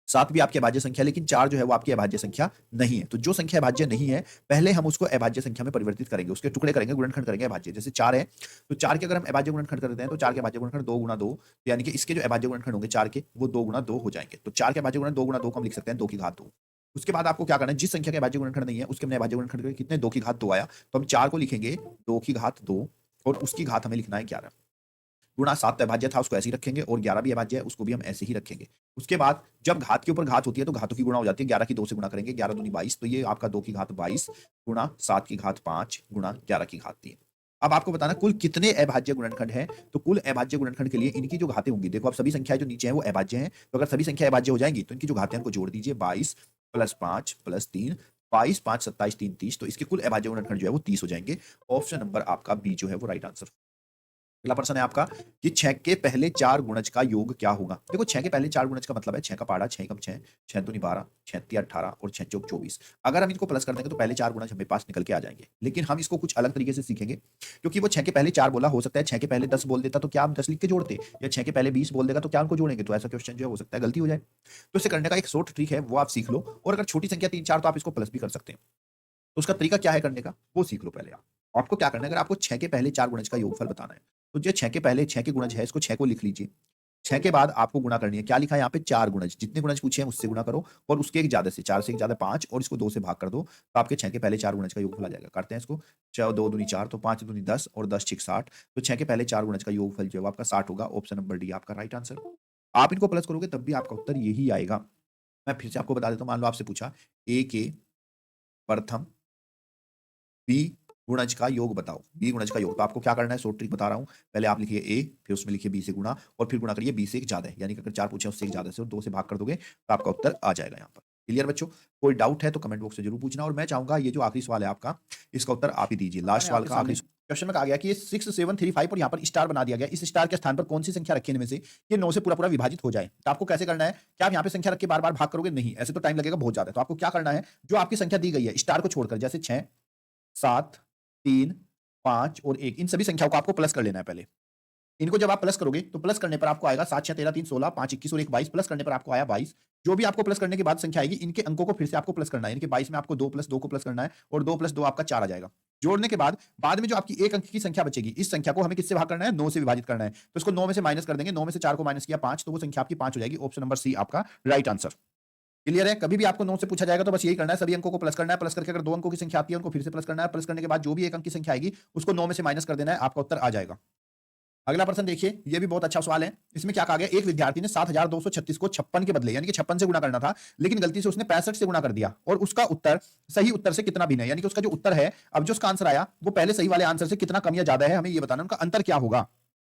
7 भी आपकी अभाज्य संख्या, लेकिन 4 जो है वो आपकी अभाज्य संख्या नहीं है। तो जो संख्या अभाज्य नहीं है पहले हम उसको अभाज्य संख्या में परिवर्तित करेंगे, उसके टुकड़े करेंगे, गुणनखंड करेंगे अभाज्य। जैसे 4 है तो 4 के अगर हम अभाज्य गुणनखंड करते हैं तो 4 के अभाज्य गुणनखंड 2 गुणा 2, यानी कि इसके जो अभाज्य गुणनखंड होंगे 4 के वो 2 गुणा 2 हो जाएंगे। तो 4 के अभाज्य गुणन 2 गुणा 2 को हम लिख सकते हैं 2 की घात 2। उसके बाद आपको क्या करना है, जिस संख्या के अभाज्य गुणनखंड नहीं है उसके हमने अभाज्य गुणनखंड कितने 2 की घात 2 आया, तो हम 4 को लिखेंगे 2 की घात 2 और उसकी घात हमें लिखना है 11 गुणा 7 अभाज्य था उसको ऐसे ही रखेंगे, और 11 भी अभाज्य है उसको भी हम ऐसे ही रखेंगे। उसके बाद जब घात के ऊपर घात होती है तो घातों की गुणा हो जाती है, 11 की 2 से गुणा करेंगे, 11 दूनी 22, तो ये आपका 2 की घात 22 गुणा 7 की घात 5 गुणा 11 की घात 3। अब आपको बताना कुल कितने अभाज्य गुणनखंड हैं। तो कुल अभाज्य गुणनखंड के लिए इनकी जो घातें होंगी, देखो अब सभी संख्याएं जो नीचे हैं वो अभाज्य हैं, तो अगर सभी संख्या अभाज्य हो जाएंगी तो इनकी जो घातें उनको जोड़ दीजिए, 22 + 5 + 3, 22 5 27 3 30, तो इसके कुल अभाज्य गुणनखंड जो है वो 30 हो जाएंगे। ऑप्शन नंबर आपका बी जो है वो राइट आंसर। अगला प्रश्न है आपका कि 6 के पहले 4 गुणज का योग क्या होगा। देखो 6 के पहले 4 गुणज का मतलब है 6 का पाड़ा, 6 कम 6, 6 दूनी 12, 6 तिया 18 और 6 चौक 24। अगर हम इनको प्लस कर देंगे तो पहले 4 गुणज हमें पास निकल के आ जाएंगे, लेकिन हम इसको कुछ अलग तरीके से सीखेंगे, क्योंकि वो 6 के पहले 4 बोला, हो सकता है 6 के पहले 10 बोल देता तो क्या हम 10 लिख के जोड़ते, या 6 के पहले 20 बोल देगा तो क्या उनको जोड़ेंगे, तो ऐसा क्वेश्चन जो है हो सकता है गलती हो जाए। तो इसे करने का एक शॉर्ट ट्रिक है, वो आप सीख लो, और अगर छोटी संख्या 3 4 तो आप इसको प्लस भी कर सकते हैं। तो उसका तरीका क्या है करने का वो सीख लो पहले आप। आपको क्या करना है, अगर आपको 6 के पहले 4 गुणज का योगफल बताना है तो जो 6 के पहले 6 के गुणज है इसको 6 को लिख लीजिए। 6 के बाद आपको गुणा करनी है, क्या लिखा है यहाँ पे 4 गुणज, जितने गुणज पूछे हैं उससे गुणा करो और उसके एक ज्यादा से, 4 से एक ज्यादा 5 और इसको 2 से भाग कर दो, तो आपके 6 के पहले 4 गुणज का योगफल आ जाएगा। करते हैं इसको, 4 2 दूनी 4, तो 5 दूनी 10 और 10 6 60, तो 6 के पहले 4 गुणज का योगफल जो है वो आपका 60 होगा। ऑप्शन नंबर डी आपका राइट आंसर। आप इनको प्लस करोगे तब भी आपका उत्तर यही आएगा। मैं फिर से आपको बता देता हूँ, मान लो आपसे पूछा ए के प्रथम, बी गुणज का योग बताओ, बी गुणज का योग। तो आपको क्या करना है, शॉर्ट ट्रिक बता रहा हूँ। पहले आप लिखिए ए, फिर उसमें लिखिए बी से गुणा, और फिर गुणा करिए बी से एक ज्यादा है, यानी कि अगर 4 पूछे उससे एक ज्यादा से और 2 से भाग कर दोगे तो आपका उत्तर आ जाएगा यहाँ पर। क्लियर बच्चों? कोई डाउट है तो कमेंट बॉक्स में जरूर पूछना, और मैं चाहूंगा ये जो आखिरी सवाल है आपका, इसका उत्तर आप ही दीजिए। लास्ट सवाल का आखिरी क्वेश्चन में कहा गया कि ये 6 7 3 5 और यहाँ पर स्टार बना दिया गया, इस स्टार के स्थान पर कौन सी संख्या रखी है इनमें से ये 9 से पूरा पूरा विभाजित हो जाए। तो आपको कैसे करना है, क्या आप यहाँ पे संख्या रख के बार बार भाग करोगे? नहीं, ऐसे तो टाइम लगेगा बहुत ज्यादा। तो आपको क्या करना है, जो आपकी संख्या दी गई है स्टार को छोड़कर, जैसे 6 7 3 5 और 1, इन सभी संख्याओं को आपको प्लस कर लेना है पहले। इनको जब आप प्लस करोगे तो प्लस करने पर आपको आएगा 7 6 13 3 16 5 21 और 1 22, प्लस करने पर आपको आया 22। जो भी आपको प्लस करने के बाद संख्या आएगी, इनके अंकों को फिर से आपको प्लस करना है। इनके 22 में आपको 2 + 2 को प्लस करना है, और 2 + 2 आपका 4 आ जाएगा। जोड़ने के बाद में जो आपकी एक अंक की संख्या बचेगी, इस संख्या को हमें किससे भाग करना है, 9 से विभाजित करना है। तो इसको 9 में से माइनस कर देंगे, 9 में से 4 को माइनस किया 5, तो वो संख्या आपकी 5 हो जाएगी। ऑप्शन नंबर सी आपका राइट आंसर। क्लियर है? कभी भी आपको 9 से पूछा जाएगा तो बस यही करना है, सभी अंकों को प्लस करना है। प्लस करके अगर 2 अंकों की संख्या आती है उनको फिर से प्लस करना है। प्लस करने के बाद जो भी एक अंक की संख्या आएगी उसको 9 में से माइनस कर देना है, आपका उत्तर आ जाएगा। अगला प्रश्न देखिए, ये भी बहुत अच्छा सवाल है। इसमें क्या कहा गया, एक विद्यार्थी ने 7236 को 56 के बदले, यानी कि 56 से गुणा करना था, लेकिन गलती से उसने 65 से गुणा कर दिया, और उसका उत्तर सही उत्तर से कितना भिन्न है, यानी कि उसका जो उत्तर है, अब जो उसका आंसर आया वो पहले सही वाले आंसर से कितना कम या ज्यादा है, हमें ये बताना, उनका अंतर क्या होगा।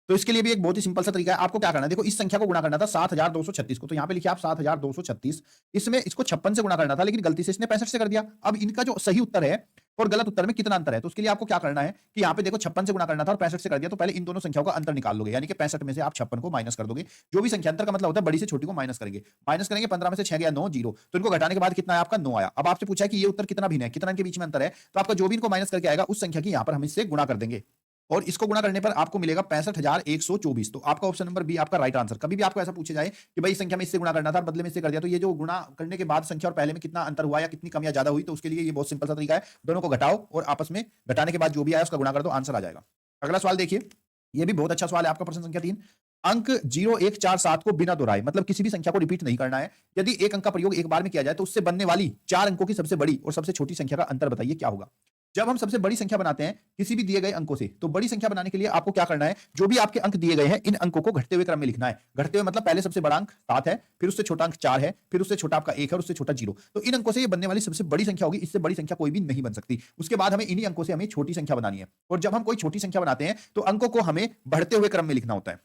तो इसके लिए भी एक बहुत ही सिंपल सा तरीका है। आपको क्या करना है, देखो इस संख्या को गुणा करना था 7236 को, तो यहां पे लिखिए आप 7236, इसमें इसको 56 से गुणा करना था, लेकिन गलती से इसने 65 से कर दिया। अब इनका जो सही उत्तर है और गलत उत्तर में कितना अंतर है, तो उसके लिए आपको क्या करना है कि यहाँ पे देखो 56 से गुणा करना था और 65 से कर दिया, तो पहले इन दोनों संख्याओं का अंतर निकाल लोगे, यानी कि 65 में से आप 56 को माइनस कर दोगे। जो भी संख्या, अंतर का मतलब होता है बड़ी से छोटी को माइनस करेंगे। माइनस करेंगे, 15 में से 6 गया 9, 0, तो इनको घटाने के बाद कितना है आपका 9 आया। अब आपसे पूछा है कि ये उत्तर कितना भिन्न है, कितना इनके बीच में अंतर है, तो आपका जो भी इनको माइनस करके आएगा उस संख्या की यहाँ पर हम इससे गुणा कर देंगे, और इसको गुणा करने पर आपको मिलेगा 65,124। तो आपका ऑप्शन नंबर बी आपका राइट आंसर। कभी भी आपको ऐसा पूछे जाए कि भाई इस संख्या में इससे गुणा करना था, बदले में इससे कर दिया, तो ये जो गुणा करने के बाद संख्या और पहले में कितना अंतर हुआ या कितनी कम या ज्यादा हुई, तो उसके लिए ये बहुत सिंपल सा तरीका है, दोनों को घटाओ और आपस में घटाने के बाद जो भी आया उसका गुणा कर दो, आंसर आ जाएगा। अगला सवाल देखिए, ये भी बहुत अच्छा सवाल है आपका, प्रश्न संख्या 3। अंक 0147 को बिना दोहराए, मतलब किसी भी संख्या को रिपीट नहीं करना है, यदि एक अंक का प्रयोग एक बार में किया जाए तो उससे बनने वाली 4 अंकों की सबसे बड़ी और सबसे छोटी संख्या का अंतर बताइए क्या होगा। जब हम सबसे बड़ी संख्या बनाते हैं किसी भी दिए गए अंकों से, तो बड़ी संख्या बनाने के लिए आपको क्या करना है, जो भी आपके अंक दिए गए हैं इन अंकों को घटते हुए क्रम में लिखना है। घटते हुए मतलब पहले सबसे बड़ा अंक 7 है, फिर उससे छोटा अंक 4 है, फिर उससे छोटा आपका 1 है और उससे छोटा 0। तो इन अंकों से ये बनने वाली सबसे बड़ी संख्या होगी, इससे बड़ी संख्या कोई भी नहीं बन सकती। उसके बाद हमें इन्हीं अंकों से हमें छोटी संख्या बनानी है, और जब हम कोई छोटी संख्या बनाते हैं तो अंकों को हमें बढ़ते हुए क्रम में लिखना होता है,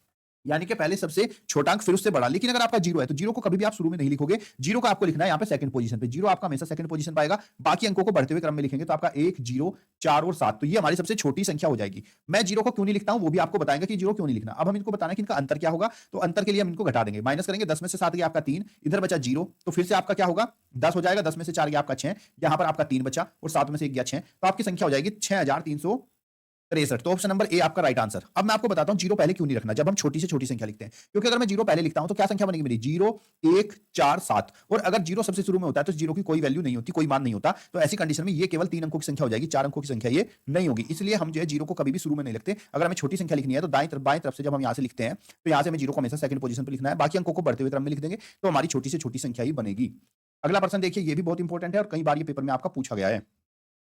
यानी कि पहले सबसे छोटा अंक फिर उससे बड़ा। लेकिन अगर आपका 0 है तो 0 को कभी भी आप शुरू में नहीं लिखोगे, 0 को आपको लिखना है यहाँ पे सेकंड पोजीशन पे। 0 आपका हमेशा सेकंड पोजीशन पाएगा, बाकी अंकों को बढ़ते हुए क्रम में लिखेंगे, तो आपका 1 0 4 और 7, तो ये हमारी सबसे छोटी संख्या हो जाएगी। मैं 0 को क्यों नहीं लिखता हूं वो भी आपको बताएंगे कि 0 क्यों नहीं लिखना। अब हम इनको बताना है कि इनका अंतर क्या होगा, तो अंतर के लिए हम इनको घटा देंगे, माइनस करेंगे। 10 में से 7 गया आपका 3, इधर बचा 0, तो फिर से आपका क्या होगा 10 हो जाएगा। 10 में से 4 गया आपका 6, यहां पर आपका 3 बचा, और 7 में से 1 गया 6, तो आपकी संख्या हो जाएगी 6363। तो ऑप्शन नंबर ए आपका राइट आंसर। अब मैं आपको बताता हूं जीरो पहले क्यों नहीं रखना जब हम छोटी से छोटी संख्या लिखते हैं, क्योंकि अगर मैं जीरो पहले लिखता हूं तो क्या संख्या बनेगी मेरी 0 1 4 7, और अगर जीरो सबसे शुरू में होता है तो जीरो की कोई वैल्यू नहीं होती, कोई मान नहीं होता। तो ऐसी कंडीशन में ये केवल 3 अंकों की संख्या हो जाएगी, 4 अंकों की संख्या ये नहीं होगी। इसलिए हम जो है जीरो को कभी भी शुरू में नहीं लिखते। अगर हमें छोटी संख्या लिखनी है तो दाएं तरफ बाएं तरफ से जब हम यहां से लिखते हैं तो यहां से हमें जीरो को हमेशा सेकंड पोजीशन पर लिखना है, बाकी अंकों को बढ़ते हुए क्रम में लिख देंगे, तो हमारी छोटी से छोटी संख्या ही बनेगी। अगला प्रश्न देखिए, ये भी बहुत इंपॉर्टेंट है और कई बार ये पेपर में आपका पूछा गया है।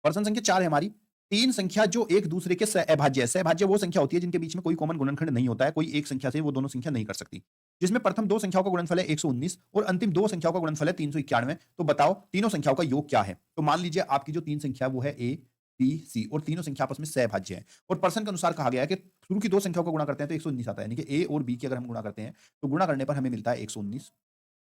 प्रश्न संख्या 4 है हमारी। तीन संख्या जो एक दूसरे के सहभाज्य है। सहभाज्य वो संख्या होती है जिनके बीच में कोई कॉमन गुणनखंड नहीं होता है, कोई एक संख्या से वो दोनों संख्या नहीं कर सकती। जिसमें प्रथम दो संख्याओं का गुणनफल है 119 और अंतिम दो संख्याओं का गुणनफल है 391। तो बताओ तीनों संख्याओं का योग क्या है। तो मान लीजिए आपकी जो तीन संख्या वो है ए बी सी, और तीनों संख्या आपस में सहभाज्य है, और प्रश्न के अनुसार कहा गया है कि शुरू की दो संख्याओं का गुणा करते हैं तो 119 आता है, यानी कि ए और बी की अगर हम गुणा करते हैं तो गुणा करने पर हमें मिलता है 119,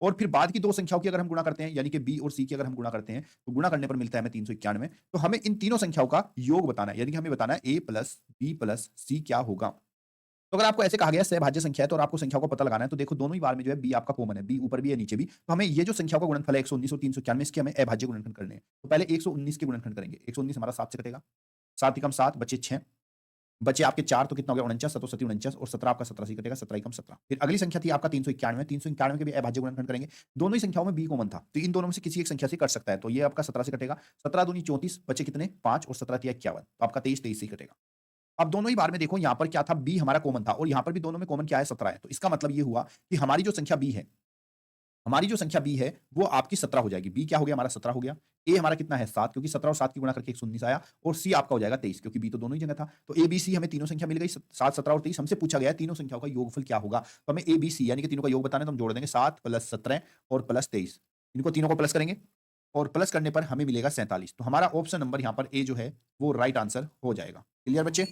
और फिर बाद की दो संख्याओं की अगर हम गुणा करते हैं यानी कि बी और सी की अगर हम गुणा करते हैं तो गुणा करने पर मिलता है हमें 391। तो हमें इन तीनों संख्याओं का योग बताना है, यानी कि हमें बताना है ए प्लस बी प्लस सी क्या होगा। तो अगर आपको ऐसे कहा गया सहभाज्य संख्या है तो और आपको संख्याओं को पता लगाना है, तो देखो दोनों ही बार में जो है बी आपका कॉमन है, बी ऊपर भी है नीचे भी, तो हमें ये जो संख्याओं का गुणनफल है 119 और 391 इसके हमें अभाज्य गुणनखंड करने हैं। तो पहले 119 के गुणनखंड करेंगे। 119 हमारा 7 से कटेगा, 7 कम 7 बचे 6, बचे आपके 4 तो कितना हो गया 49, 7 7 49, और 17 आपका 17 से कटेगा, 17 कम 17। फिर अगली संख्या थी आपका 391, 391 के भी अभाज्य गुणनखंड करेंगे। दोनों ही संख्याओं में बी कॉमन था तो इन दोनों में से किसी एक संख्या से कट सकता है, तो ये आपका 17 से कटेगा, 17 दूनी 34, बचे कितने 5 और 17 51, तो आपका 23 23 से कटेगा। अब दोनों ही बार में देखो यहाँ पर क्या था, बी हमारा कॉमन था और यहाँ पर भी दोनों में कॉमन क्या है 17 है, तो इसका मतलब ये हुआ कि हमारी जो संख्या बी है, हमारी जो संख्या बी है वो आपकी 17 हो जाएगी। बी क्या हो गया हमारा 17 हो गया। ए हमारा कितना है 7, क्योंकि 17 और 7 की गुणा करके 119 आया, और सी आपका हो जाएगा 23, क्योंकि बी तो दोनों ही जगह था। तो ए बी सी हमें तीनों संख्या मिल गई 7 17 और 23। हमसे पूछा गया है तीनों संख्याओं का योगफल क्या होगा, तो हमें ए बी सी यानी कि तीनों का योग बताना है, तो हम जोड़ देंगे 7 + 17 और +23, इनको तीनों को प्लस करेंगे और प्लस करने पर हमें मिलेगा 47। तो हमारा ऑप्शन नंबर यहाँ पर ए जो है वो राइट आंसर हो जाएगा। क्लियर बच्चे?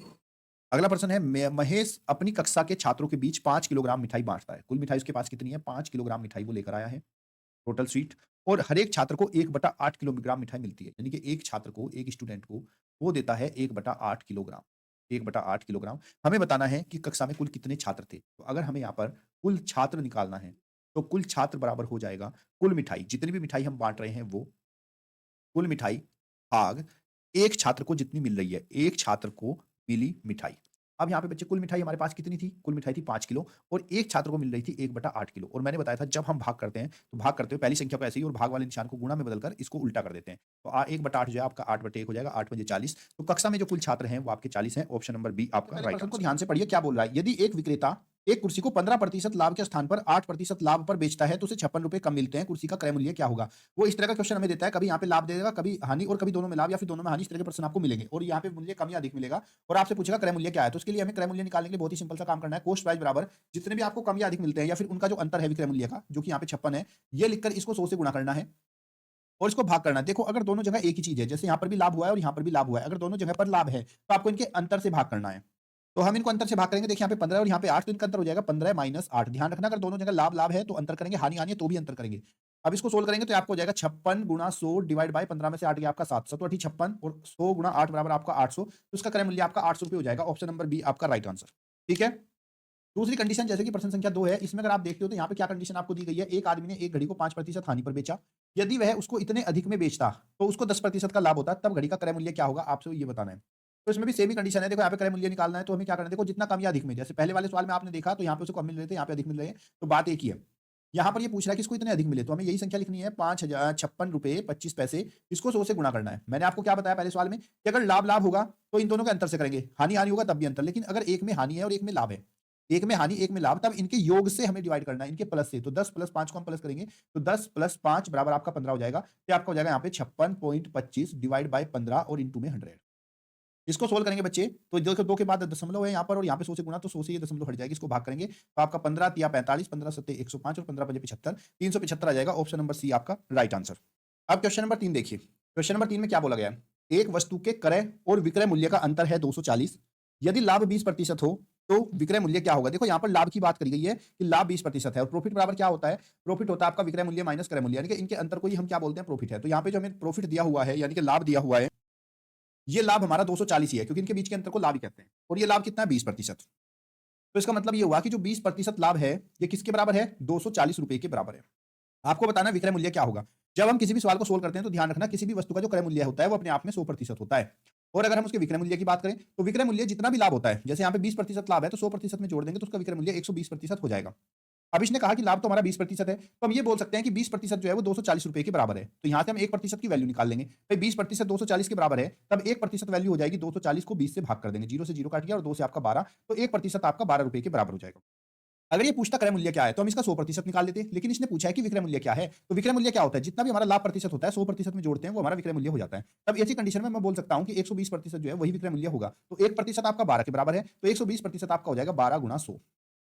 अगला प्रश्न है, महेश अपनी कक्षा के छात्रों के बीच 5 किलोग्राम मिठाई बांटता है। कुल मिठाई उसके पास कितनी है? 5 किलोग्राम मिठाई वो लेकर आया है, टोटल स्वीट। और हर एक छात्र को 1/8 किलोग्राम मिठाई मिलती है, यानी कि एक छात्र को, एक स्टूडेंट को वो देता है 1/8 किलोग्राम। 1/8 किलोग्राम। हमें बताना है कि कक्षा में कुल कितने छात्र थे। तो अगर हमें यहाँ पर कुल छात्र निकालना है तो कुल छात्र बराबर हो जाएगा कुल मिठाई, जितनी भी मिठाई हम बांट रहे हैं वो, कुल मिठाई भाग एक छात्र को जितनी मिल रही है, एक छात्र को मिली मिठाई। अब यहाँ पे बच्चे कुल मिठाई हमारे पास कितनी थी? कुल मिठाई थी 5 किलो और एक छात्र को मिल रही थी 1/8 किलो। और मैंने बताया था जब हम भाग करते हैं तो भाग करते हुए पहली संख्या को ऐसे ही और भाग वाले निशान को गुणा में बदलकर इसको उल्टा कर देते हैं। तो 1/8 जो है आपका 8/1 हो जाएगा, 8 पंजे 40। तो कक्षा में जो कुल छात्र हैं वो आपके 40 हैं। ऑप्शन नंबर बी आपका राइट आंसर। ध्यान से पढ़िए क्या बोल रहा है। यदि एक विक्रेता एक कुर्सी को 15% लाभ के स्थान पर 8% लाभ पर बेचता है तो उसे 56 रुपए कम मिलते हैं। कुर्सी का क्रय मूल्य क्या होगा? वो इस तरह का क्वेश्चन हमें देता है, कभी यहाँ पे लाभ दे देगा, कभी हानि, और कभी दोनों में लाभ या फिर दोनों में हानि। इस तरह के प्रश्न आपको मिलेंगे और यहाँ पे मूल्य कम या अधिक मिलेगा और आपसे पूछेगा क्रय मूल्य क्या है। तो उसके लिए हमें क्रय मूल्य निकालने के लिए बहुत ही सिंपल सा काम करना है। कॉस्ट प्राइस बराबर जितने भी आपको कम या अधिक मिलते हैं या फिर उनका जो अंतर है विक्रय मूल्य का, जो कि यहाँ पे 56 है, ये लिखकर इसको 100 से गुणा करना है और इसको भाग करना है। देखो अगर दोनों जगह एक ही चीज है, जैसे यहाँ पर भी लाभ हुआ है और यहाँ पर भी लाभ हुआ है, अगर दोनों जगह पर लाभ है तो आपको इनके अंतर से भाग करना है। तो हम इनको अंतर से भाग करेंगे। देखिए यहाँ पे 15 और यहाँ पे 8, तो इनका अंतर हो जाएगा 15 माइनस 8। ध्यान रखना अगर दोनों जगह लाभ लाभ है तो अंतर करेंगे, हानि हानि है तो भी अंतर करेंगे। अब इसको सोल्व करेंगे तो आपको हो जाएगा 56 गुणा 100 डिवाइड बाय 15 में से 8 गया आपका 700, तो 56 और 100 गुणा 8 बराबर आपका 800। तो इसका क्रय मूल्य आपका 800 रुपये हो जाएगा। ऑप्शन नंबर बी आपका राइट आंसर। ठीक है। दूसरी कंडीशन, जैसे कि प्रश्न संख्या 2 है, इसमें अगर आप देखते हो तो यहाँ पे क्या कंडीशन आपको दी गई है। एक आदमी ने एक घड़ी को 5% हानि पर बेचा। यदि वह उसको इतने अधिक में बेचता तो उसको 10% का लाभ होता, तब घड़ी का क्रय मूल्य क्या होगा? आपसे ये बताना है। तो इसमें भी सेम ही कंडीशन है। देखो यहाँ पे क्रय मूल्य निकालना है तो हमें क्या करना है, देखो जितना कम या अधिक में, जैसे पहले वाले सवाल में आपने देखा तो यहाँ पे उसको कम मिल रहे थे, यहाँ पे अधिक मिल रहे हैं, तो बात एक ही है। यहाँ पर ये पूछ रहा है कि इसको इतने अधिक मिले, तो हमें यही संख्या लिखनी है 5,056.25। इसको 100 से गुणा करना है। मैंने आपको क्या बताया पहले सवाल में कि अगर लाभ लाभ होगा तो इन दोनों के अंतर से करेंगे, हानि हानि होगा तब भी अंतर। लेकिन अगर एक में हानि है और एक में लाभ है, एक में हानि एक में लाभ, तब इनके योग से हमें डिवाइड करना है, इनके प्लस से। तो 10 प्लस 5 को हम प्लस करेंगे तो 10 प्लस 5 बराबर आपका 15 हो जाएगा। तो आपका हो जाएगा यहाँ पे 56.25 डिवाइड बाय 15 और इंटू में 100। इसको सोल्व करेंगे बच्चे तो देखो 2 के बाद दशमलव है यहाँ पर और यहाँ पे 100 से गुणा, तो 100 से ये दशमलव हट जाएगी। इसको भाग करेंगे तो आपका 15 तिया 45, 15 सत्ते 105 और 15 पंजे 75, 375 आ जाएगा। ऑप्शन नंबर सी आपका राइट आंसर। अब क्वेश्चन नंबर 3 देखिए। क्वेश्चन नंबर 3 में क्या बोला गया है? एक वस्तु के क्रय और विक्रय मूल्य का अंतर है 240। यदि लाभ 20% हो तो विक्रय मूल्य क्या होगा? देखो यहाँ पर लाभ की बात करी गई है कि लाभ 20% है और प्रॉफिट बराबर क्या होता है? प्रॉफिट होता है आपका विक्रय मूल्य माइनस क्रय मूल्य, यानी कि इनके अंतर को ही हम क्या बोलते हैं? प्रॉफिट है। तो यहाँ पे जो हमें प्रॉफिट दिया हुआ है यानी कि लाभ दिया हुआ है, ये लाभ हमारा 240 ही है क्योंकि इनके बीच के अंतर को लाभ ही कहते हैं। और ये लाभ कितना है? 20%। तो इसका मतलब ये हुआ कि जो 20% लाभ है ये किसके बराबर है? 240 रुपए के बराबर है। आपको बताना है विक्रय मूल्य क्या होगा। जब हम किसी भी सवाल को सोल्व करते हैं तो ध्यान रखना किसी भी वस्तु का जो क्रय मूल्य होता है वो अपने आप में 100% होता है। और अगर हम उसके विक्रय मूल्य की बात करें तो विक्रय मूल्य जितना भी लाभ होता है, जैसे यहाँ पे 20% लाभ है तो 100% में जोड़ देंगे तो उसका विक्रय मूल्य 120% हो जाएगा। अब इसने कहा कि लाभ तो हमारा 20% है, तो हम ये बोल सकते हैं कि 20% जो है वो 240 रुपए के बराबर है। तो यहाँ से हम 1% की वैल्यू निकाल लेंगे। भाई 20% 240 के बराबर है, तब 1% वैल्यू हो जाएगी 240 को 20 से भाग कर देंगे, 0 से 0 काट गया और 2 से आपका 12, तो 1% आपका 12 रुपए के बराबर हो जाएगा। अगर ये पूछता क्रय मूल्य क्या है तो हम इसका 100% निकाल लेते, लेकिन इसने पूछा है कि विक्रय मूल्य क्या है। तो विक्रय मूल्य क्या होता है? जितना भी हमारा लाभ प्रतिशत होता है 100% में जोड़ते हैं वो हमारा विक्रय मूल्य हो जाता है। तब ऐसी कंडीशन में मैं बोल सकता हूं कि 120% जो है वही विक्रय मूल्य होगा। तो 1% आपका 12 के बराबर है, तो 120% आपका हो जाएगा 12 गुणा 100,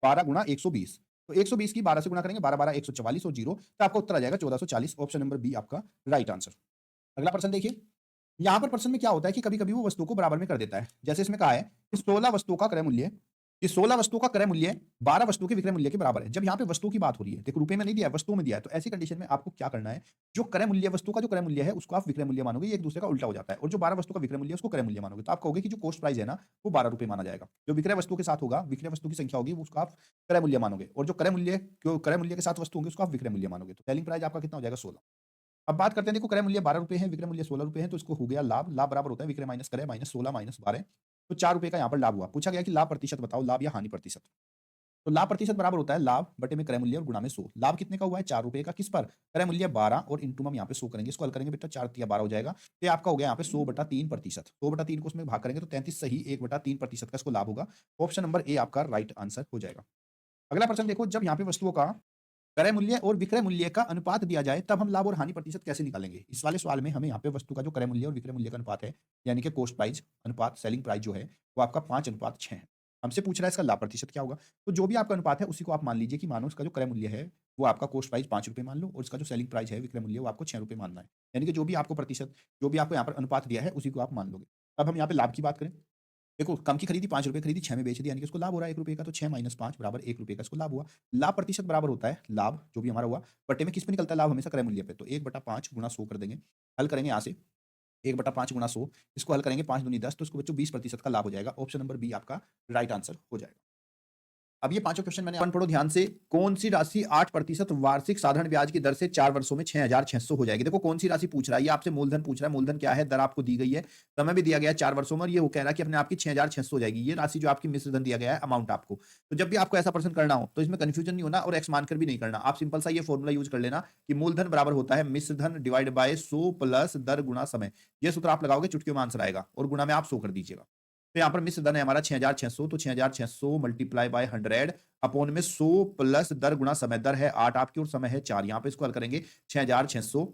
12 गुणा 120। तो 120 की 12 से गुणा करेंगे, 12 12 144 और 0, तो आपका उत्तर आ जाएगा 1440। ऑप्शन नंबर बी आपका राइट आंसर। अगला प्रश्न देखिए। यहाँ पर प्रश्न में क्या होता है कि कभी कभी वो वस्तु को बराबर में कर देता है। जैसे इसमें कहा है कि 16 वस्तुओं का क्रय मूल्य, कि 16 वस्तुओं का क्रय मूल्य 12 वस्तुओं के विक्रय मूल्य के बराबर है। जब यहाँ पे वस्तु की बात हो रही है, देखो रुपए में नहीं दिया है, वस्तुओं में दिया है, तो ऐसी कंडीशन में आपको क्या करना है? जो क्रय मूल्य, वस्तु का जो क्रय मूल्य है उसको आप विक्रय मूल्य मानोगे, ये एक दूसरे का उल्टा हो जाता है। और जो 12 वस्तु का विक्रय मूल्य है उसको क्रय मूल्य मानोगे, तो आप कहोगे कि जो कॉस्ट प्राइस है ना वो 12 रुपए माना जाएगा। जो विक्रय वस्तु के साथ होगा, विक्रय वस्तु की संख्या होगी, उसको आप क्रय मूल्य मानोगे, और जो क्रय मूल्य के साथ वस्तु होंगे उसको आप विक्रय मूल्य मानोगे। तो सेलिंग प्राइस आपका कितना हो जाएगा? 16। अब बात करते हैं, देखो क्रय मूल्य 12 रुपए है, विक्रय मूल्य 16 रुपए है, तो इसको हो गया लाभ। लाभ बराबर होता है विक्रय माइनस क्रय माइनस 16 माइनस 12, तो 4 रुपए का यहाँ पर लाभ हुआ। पूछा गया कि लाभ प्रतिशत बताओ, लाभ या हानि प्रतिशत। तो लाभ प्रतिशत बराबर होता है लाभ बटे में क्रय मूल्य और गुणा में 100। लाभ कितने का हुआ है? 4 रुपए का, किस पर? क्रय मूल्य 12 और इंटू में हम यहाँ पे 100 करेंगे। इसको हल करेंगे बेटा, 4 तिया 12 हो जाएगा। तो ये आपका हो गया यहाँ पे 100/3%। 100/3 को उसमें भाग करेंगे तो 33 सही 1/3% का इसको लाभ होगा। ऑप्शन नंबर ए आपका राइट आंसर हो जाएगा। अगला प्रश्न देखो। जब यहाँ पे वस्तुओं का क्रय मूल्य और विक्रय मूल्य का अनुपात दिया जाए तब हम लाभ और हानि प्रतिशत कैसे निकालेंगे? इस वाले सवाल में हमें यहाँ पे वस्तु का जो क्रय मूल्य और विक्रय मूल्य का अनुपात है, यानी कि कॉस्ट प्राइस अनुपात सेलिंग प्राइस जो है वो आपका 5:6 है। हमसे पूछ रहा है इसका लाभ प्रतिशत क्या होगा? तो जो भी आपका अनुपात है उसी को आप मान लीजिए कि मानो उसका जो क्रय मूल्य है, वो आपका कॉस्ट प्राइस ₹5 मान लो और इसका जो सेलिंग प्राइस है, विक्रय मूल्य वो आपको ₹6 मानना है। यानी कि जो भी आपको प्रतिशत, जो भी आपको यहाँ पर अनुपात दिया है उसी को आप मान लोगे। अब हम यहाँ पे लाभ की बात करें, देखो कम की खरीदी ₹5 खरीदी 6 में बेच दी यानी कि उसको लाभ हो रहा है ₹1 का, तो 6 - 5 बराबर ₹1 का इसको लाभ हुआ। लाभ प्रतिशत बराबर होता है लाभ जो भी हमारा हुआ, बट्टे में किस पे निकलता है लाभ हमेशा क्रय मूल्य पे, तो 1/5 गुणा 100 कर देंगे। हल करेंगे यहाँ से 1/5 गुणा 100, इसको हल करेंगे 5 दूनी 10, तो इसको बच्चों 20% का लाभ हो जाएगा। ऑप्शन नंबर बी आपका राइट आंसर हो जाएगा। अब ये पांचों क्वेश्चन मैंने अपन पढ़ो ध्यान से। कौन सी राशि 8% वार्षिक साधारण ब्याज की दर से 4 वर्षों में 6,600 हो जाएगी? देखो कौन सी राशि पूछ रहा है, ये आपसे मूलधन पूछ रहा है। मूलधन क्या है, दर आपको दी गई है, समय भी दिया गया है 4 वर्षों में, और ये वो कह रहा है कि अपने आपकी 6,600 हो जाएगी। ये राशि जो आपकी मिश्र धन दिया गया है अमाउंट आपको। तो जब भी आपको ऐसा प्रश्न करना हो तो इसमें कंफ्यूजन नहीं होना और एक्स मानकर भी नहीं करना। आप सिंपल सा ये फॉर्मूला यूज कर लेना कि मूलधन बराबर होता है मिश्र धन डिवाइड बाय 100 प्लस दर गुणा समय। ये सूत्र आप लगाओगे, चुटकियों में आंसर आएगा और गुणा में आप 100 कर दीजिएगा। तो यहाँ पर मिश्र धन है हमारा 6,600, तो 6,600 मल्टीप्लाई बाय 100 अपॉन में 100 प्लस दर गुणा समय। दर है 8 आपकी और समय है 4। यहाँ पे इसको हल करेंगे 6,600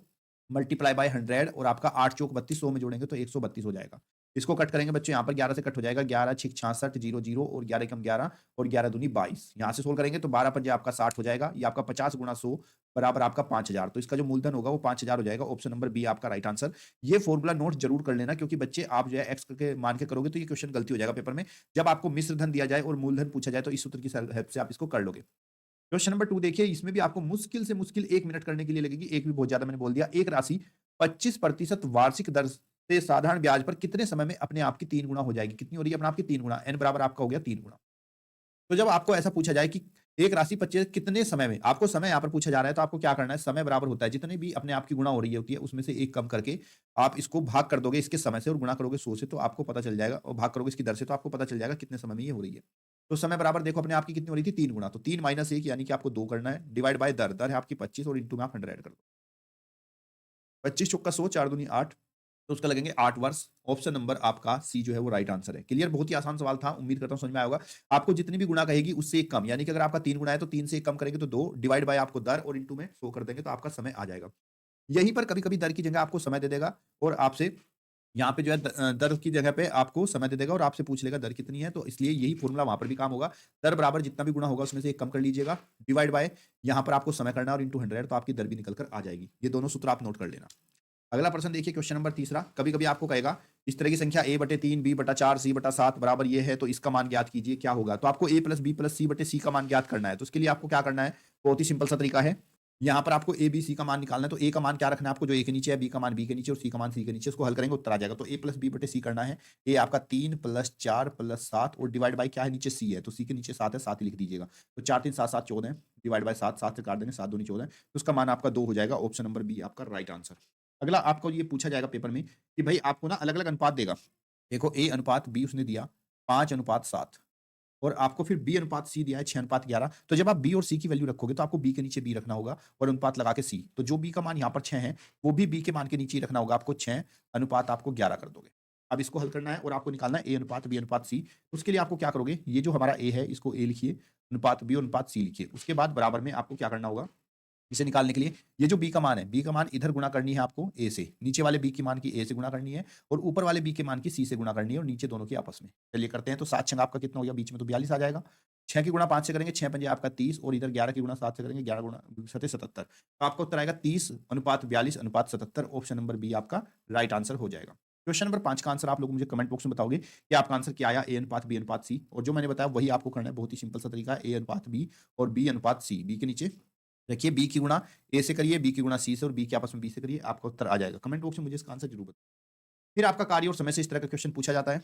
मल्टीप्लाई बाय 100 और आपका 8 चौक 32, 100 में जोड़ेंगे तो 132 हो जाएगा। इसको कट करेंगे बच्चों, यहाँ पर 11 से कट हो जाएगा, 11 छिक 66 0 0 और 11 एकम 11 और 11 दूनी 22। यहाँ से सोल्व करेंगे तो 12 पंजे आपका 60 हो जाएगा। ये आपका 50 गुणा 100 बराबर आपका 5,000। तो इसका जो मूलधन होगा वो 5,000 हो जाएगा। ऑप्शन नंबर बी आपका राइट आंसर। ये फॉर्मूला नोट जरूर कर लेना, क्योंकि बच्चे आप जो है एक्स के मान के करोगे तो ये क्वेश्चन गलती हो जाएगा पेपर में। जब आपको मिश्र धन दिया जाए और मूलधन पूछा जाए तो इस सूत्र की हेल्प से आप इसको कर लोगे। क्वेश्चन नंबर 2 देखिए, इसमें भी आपको मुश्किल से मुश्किल 1 मिनट करने के लिए लगेगी। एक भी बहुत ज्यादा मैंने बोल दिया। एक राशि 25% वार्षिक दर से साधारण ब्याज पर कितने समय में अपने आप की 3 गुना हो जाएगी? कितनी हो रही है अपने आप की 3 गुना? n बराबर आपका हो गया 3 गुना। तो जब आपको ऐसा पूछा जाए कि एक राशि 25 कितने समय में, आपको समय यहाँ पर पूछा जा रहा है, तो आपको क्या करना है, समय बराबर होता है जितने भी अपने आप की गुणा हो रही होती है उसमें से एक कम करके आप इसको भाग कर दोगे इसके समय से और गुणा करोगे 100 से, तो आपको पता चल जाएगा, और भाग करोगे इसकी दर से तो आपको पता चल जाएगा कितने समय में ये हो रही है। तो समय बराबर देखो अपने आप की कितनी हो रही थी, 3 गुना, तो 3 माइनस 1 यानी कि आपको 2 करना है, डिवाइड बाय दर, दर है आपकी 25 और इंटू में आप 100 ऐड कर दो। 25 चौका 100, 4 दूनी 8, तो उसका लगेंगे 8 वर्ष। ऑप्शन नंबर आपका सी जो है वो राइट आंसर है। क्लियर? बहुत ही आसान सवाल था, उम्मीद करता हूं समझ में आया होगा। आपको जितनी भी गुणा कहेगी उससे एक कम, यानी कि अगर आपका 3 गुणा है तो 3 से एक कम करेंगे तो 2, डिवाइड बाय आपको दर और इंटू में 100 कर देंगे तो आपका समय आ जाएगा। यहीं पर कभी-कभी दर की जगह आपको समय दे देगा और आपसे यहाँ पे जो है दर की जगह पे आपको समय दे देगा और आपसे पूछ लेगा दर कितनी है, तो इसलिए यही फॉर्मूला वहां पर भी काम होगा। दर बराबर जितना भी गुणा होगा उसमें से एक कम कर लीजिएगा, डिवाइड बाय यहाँ पर आपको समय करना है और इंटू 100, तो आपकी दर भी निकल कर आ जाएगी। ये दोनों सूत्र आप नोट कर लेना। अगला प्रश्न देखिए, क्वेश्चन नंबर तीसरा। कभी-कभी आपको कहेगा इस तरह की संख्या a/3 b/4 c/7 बराबर ये है, तो इसका मान ज्ञात कीजिए, क्या होगा? तो आपको a + b + c/c का मान ज्ञात करना है। तो उसके लिए आपको क्या करना है, बहुत ही सिंपल सा तरीका है। यहाँ पर आपको a b c का मान निकालना है, तो a का मान क्या रखना है आपको, जो a के नीचे है, b का मान b के नीचे और c का मान c के नीचे, उसको हल करेंगे उत्तर आ जाएगा। तो a + b/c करना है। a आपका 3 + 4 + 7 और डिवाइड बाय क्या है, नीचे c है, तो c के नीचे 7 है, 7 ही लिख दीजिएगा। तो 4 3 7 7 14 डिवाइड बाय 7, 7 से काट देंगे, 7 दूनी 14, तो उसका मान आपका 2 हो जाएगा। ऑप्शन नंबर बी आपका राइट आंसर। अगला आपको ये पूछा जाएगा पेपर में कि भाई आपको ना अलग-अलग अनुपात देगा। देखो a अनुपात b उसने दिया 5:7 और आपको फिर b अनुपात c दिया है 6:11। तो जब आप b और c की वैल्यू रखोगे तो आपको b के नीचे b रखना होगा और अनुपात लगा के c। तो जो b का मान यहाँ पर 6 है, वो भी b के मान के नीचे ही रखना होगा आपको, 6 अनुपात आपको 11 कर दोगे। अब इसको हल करना है और आपको निकालना है a अनुपात b अनुपात c। उसके लिए आपको क्या करोगे, ये जो हमारा a है इसको a लिखिए, अनुपात b अनुपात c लिखिए। उसके बाद बराबर में आपको क्या करना होगा, इसे निकालने के लिए ये जो b का मान है, b का मान इधर गुणा करनी है आपको a से, नीचे वाले b के मान की a से गुणा करनी है और ऊपर वाले b के मान की c से गुणा करनी है और नीचे दोनों की आपस में। चलिए करते हैं। तो 7 छंग आपका कितना हो गया, बीच में तो 42 आ जाएगा। 6 की गुणा 5 से करेंगे, 6 पंजे आपका 30 और इधर 11 की गुणा 7 से करेंगे, 11 गुणा 77। तो आपका उत्तर आएगा 30:42:77। ऑप्शन नंबर बी आपका राइट आंसर हो जाएगा। क्वेश्चन नंबर 5 का आंसर आप लोग मुझे कमेंट बॉक्स में बताओगे कि आपका आंसर क्या आया, a अनुपात b अनुपात c। और जो मैंने बताया वही आपको करना है, बहुत ही सिंपल सा तरीका है, a अनुपात b और b अनुपात c। b के नीचे देखिए, b की गुणा a से करिए, b की गुणा c से और b के आपस में b से करिए, आपका उत्तर आ जाएगा। कमेंट बॉक्स में मुझे इसका आंसर जरूर बताएं। फिर आपका कार्य और समय से इस तरह का क्वेश्चन पूछा जाता है।